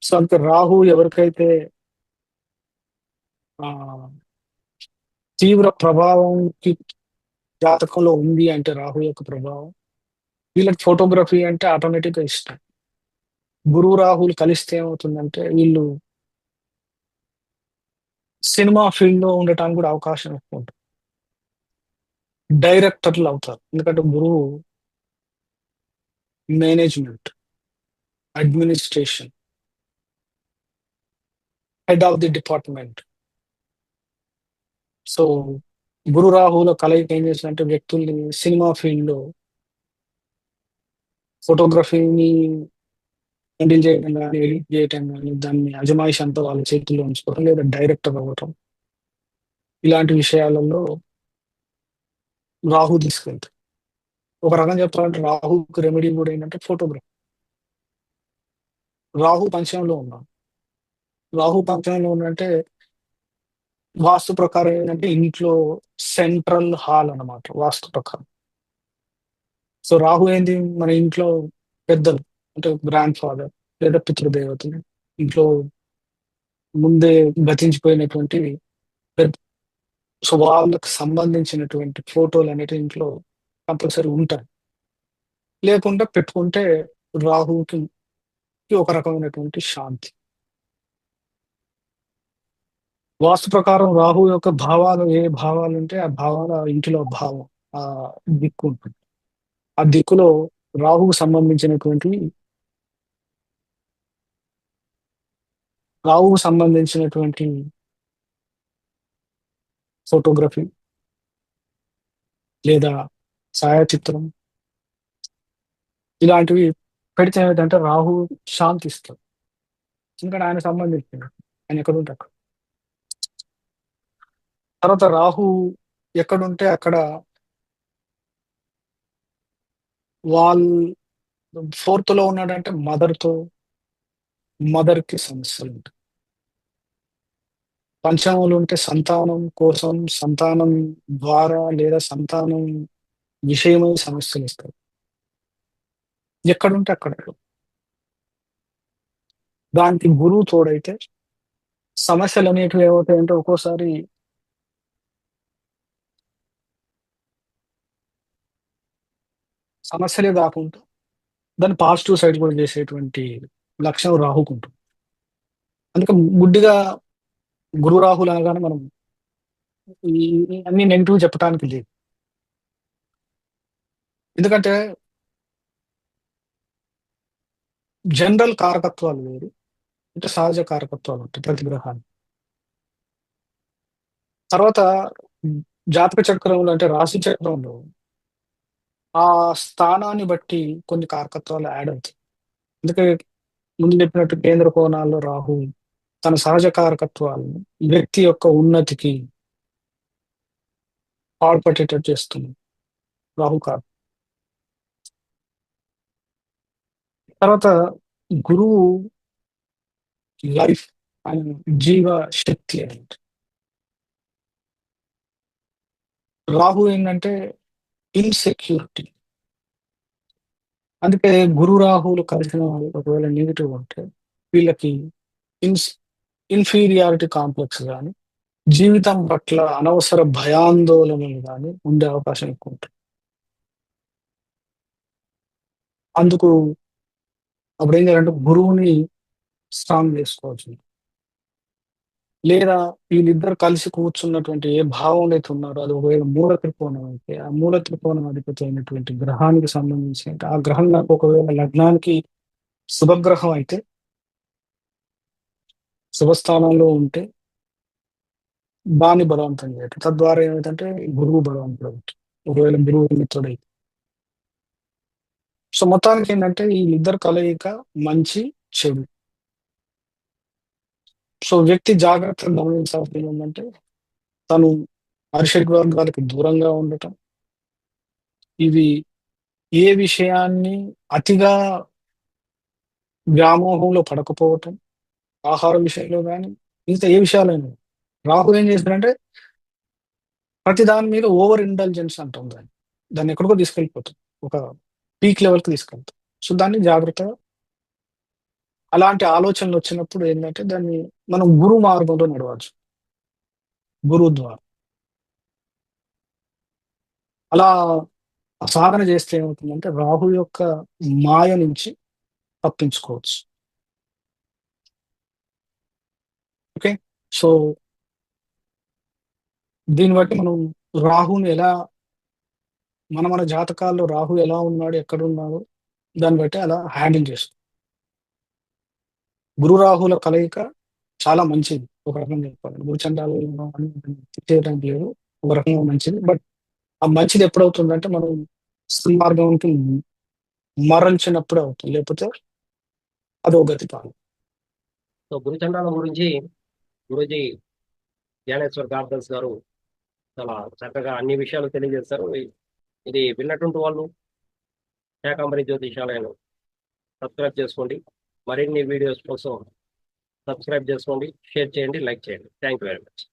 సో, అంటే రాహు ఎవరికైతే ఆహ్, తీవ్ర ప్రభావంకి జాతకంలో ఉంది అంటే రాహు యొక్క ప్రభావం, వీళ్ళకి ఫోటోగ్రఫీ అంటే ఆటోమేటిక్‌గా ఇష్టం. గురువు, రాహులు కలిస్తే ఏమవుతుందంటే వీళ్ళు సినిమా ఫీల్డ్‌లో ఉండటానికి కూడా అవకాశం ఎక్కువుంటది. డైరెక్టర్‌లవుతారు. ఎందుకంటే గురువు management, administration, head of the department. So, గురు, రాహువుల కలయిక ఏం చేస్తదంటే వ్యక్తుల్ని సినిమా ఫీల్డ్‌లో ఫోటోగ్రఫీని హ్యాండిల్ చేయడం గాని, ఎడిట్ చేయటం గాని, దాన్ని అజమాయిషి అంతా వాళ్ళ చేతుల్లో ఉంచుకోవడం, లేదా డైరెక్టర్ అవ్వటం. ఇలాంటి విషయాలలో రాహు తీసుకెళ్తాడు. ఒక రకంగా చెప్పాలంటే రాహుకి రెమెడీ కూడా ఏంటంటే ఫోటోగ్రఫీ. రాహు పంచమంలో ఉన్నాడు. రాహు పంచమంలో ఉండంటే వాస్తు ప్రకారం ఏంటంటే ఇంట్లో సెంట్రల్ హాల్ అన్నమాట వాస్తు ప్రకారం. సో, రాహు ఏంది మన ఇంట్లో పెద్దలు అంటే గ్రాండ్ ఫాదర్ లేదా పితృదేవతలు. ఇంట్లో ముందే గతించిపోయినటువంటి పెద్ద సో, వాళ్ళకి సంబంధించినటువంటి ఫోటోలనేటివి ఇంట్లో కంపల్సరీ ఉంటాయి. లేకుండా పెట్టుకుంటే రాహుకి ఒక రకమైనటువంటి శాంతి. వాస్తు ప్రకారం రాహు యొక్క భావాలు ఏ భావాలుంటే ఆ భావాల ఇంటిలో భావం దిక్కు ఉంటుంది. ఆ దిక్కులో రాహువుకు సంబంధించినటువంటి రాహువుకు సంబంధించినటువంటి ఫోటోగ్రఫీ లేదా ఛాయాచిత్రం ఇలాంటివి పెడితే ఏమైద్దంటే రాహు శాంతిస్తాడు. ఎందుకంటే ఆయనకు సంబంధించింది. ఆయన ఎక్కడుంటే అక్కడ. తర్వాత రాహు ఎక్కడుంటే అక్కడ వాళ్ళు ఫోర్త్‌లో ఉన్నాడంటే మదర్‌కి సమస్యలుంటాయి. పంచమంలో ఉంటే సంతానం కోసం, సంతానం ద్వారా లేదా సంతానం విషయమై సమస్యలొస్తాయి. ఎక్కడుంటే అక్కడ. దానికి గురువు తోడైతే సమస్యలనేటివి ఏమవుతాయంటే ఒక్కోసారి సమస్యలే గాకుండా దాన్ని పాజిటివ్ సైడ్ కూడా చేసేటువంటి లక్షణం రాహుకుంటుంది. అందుకే గుడ్డిగా గురు, రాహులు అనగానే మనం ఈ అన్ని నెగెటివ్ చెప్పటానికి లేదు. ఎందుకంటే జనరల్ కారకత్వాలు వేరు. అంటే సహజ కారకత్వాలుంటాయి ప్రతి గ్రహానికి. తర్వాత హ్మ్, జాతక చక్రంలో అంటే రాశి చక్రంలో ఆ స్థానాన్ని బట్టి కొన్ని కారకత్వాలు యాడ్ అవుతాయి. అందుకే ముందు చెప్పినట్టు కేంద్ర కోణాల్లో రాహు తన సహజ కారకత్వాలను వ్యక్తి యొక్క ఉన్నతికి పాల్పడేటట్టు చేస్తుంది. రాహు కారకం. తర్వాత గురువు లైఫ్ ఆయన జీవ శక్తి అన్నమాట. రాహు ఏంటంటే ఇన్‌సెక్యూరిటీ. అందుకే గురు, రాహువులు కలిసిన వాళ్ళు ఒకవేళ నెగెటివ్ ఉంటే వీళ్ళకి ఇన్స్ ఇన్ఫీరియారిటీ కాంప్లెక్స్ గాని, జీవితం పట్ల అనవసర భయాందోళనలు గాని ఉండే అవకాశం ఎక్కువుంటది. అందుకు అప్పుడేం చేయాలంటే గురువుని స్ట్రాంగ్ చేసుకోవచ్చు. లేదా వీళ్ళిద్దరు కలిసి కూర్చున్నటువంటి ఏ భావంలో అయితే ఉన్నారో అది ఒకవేళ మూల త్రికోణం అయితే, ఆ మూల త్రికోణం అధిపతి అయినటువంటి గ్రహానికి సంబంధించి అంటే ఆ గ్రహం నాకు ఒకవేళ లగ్నానికి శుభగ్రహం అయితే, శుభస్థానంలో ఉంటే దాన్ని బలవంతం చేయటం. తద్వారా ఏమైద్దంటే గురువు బలవంతుడవుతాడు. ఒకవేళ గురువు మిత్రుడైతే. సో, మొత్తానికేంటంటే ఈళ్ళిద్దరి కలయిక మంచి, చెడు. సో, వ్యక్తి జాగ్రత్తగా గమనించాల్సిందేంటంటే తను అరిషడ్ వర్గాలకు దూరంగా ఉండటం, ఇవి ఏ విషయాన్ని అతిగా వ్యామోహంలో పడకపోవటం, ఆహారం విషయంలో గాని, మిగతా ఏ విషయాలైనా. రాహు ఏం చేస్తాడంటే ప్రతి దాని మీద ఓవర్ ఇంటెలిజెన్స్ అంటాం దాన్ని. దాన్ని ఎక్కడికో తీసుకెళ్ళిపోతాం. ఒక పీక్ లెవెల్‌కి తీసుకెళ్తాం. సో, దాన్ని జాగ్రత్తగా అలాంటి ఆలోచనలొచ్చినప్పుడు ఏంటంటే దాన్ని మనం గురు మార్గంలో నడవచ్చు. గురువు ద్వారా. అలా సాధన చేస్తే ఏమవుతుందంటే రాహు యొక్క మాయ నుంచి తప్పించుకోవచ్చు. ఓకే. సో, దీన్ని బట్టి మనం రాహుని ఎలా మన జాతకాల్లో రాహు ఎలా ఉన్నాడు, ఎక్కడున్నాడు దాన్ని బట్టి అలా హ్యాండిల్ చేస్తాం. గురు రాహుల కలయిక చాలా మంచిది. ఒక రకంగా చెప్పాలంటే. గురు చండాలులు అని తిట్టేయడానికి లేదు. ఒక రకంగా మంచిది. బట్ ఆ మంచిది ఎప్పుడవుతుందంటే మనం సన్మార్గంకి మరల్చినప్పుడే అవుతుంది. లేకపోతే అదో గతి కాదు. సో గురుచండాలం గురించి గురూజీ జ్ఞానేశ్వర్ గార్డెన్స్ గారు చాలా చక్కగా అన్ని విషయాలు తెలియజేస్తారు. ఇది విన్నటువంటి వాళ్ళు శాకంబరి జ్యోతిషాలయాన్ని సబ్స్క్రైబ్ చేసుకోండి. మరిన్ని వీడియోస్ కోసం సబ్స్క్రైబ్ చేసుకోండి, షేర్ చేయండి, లైక్ చేయండి. Thank you very much.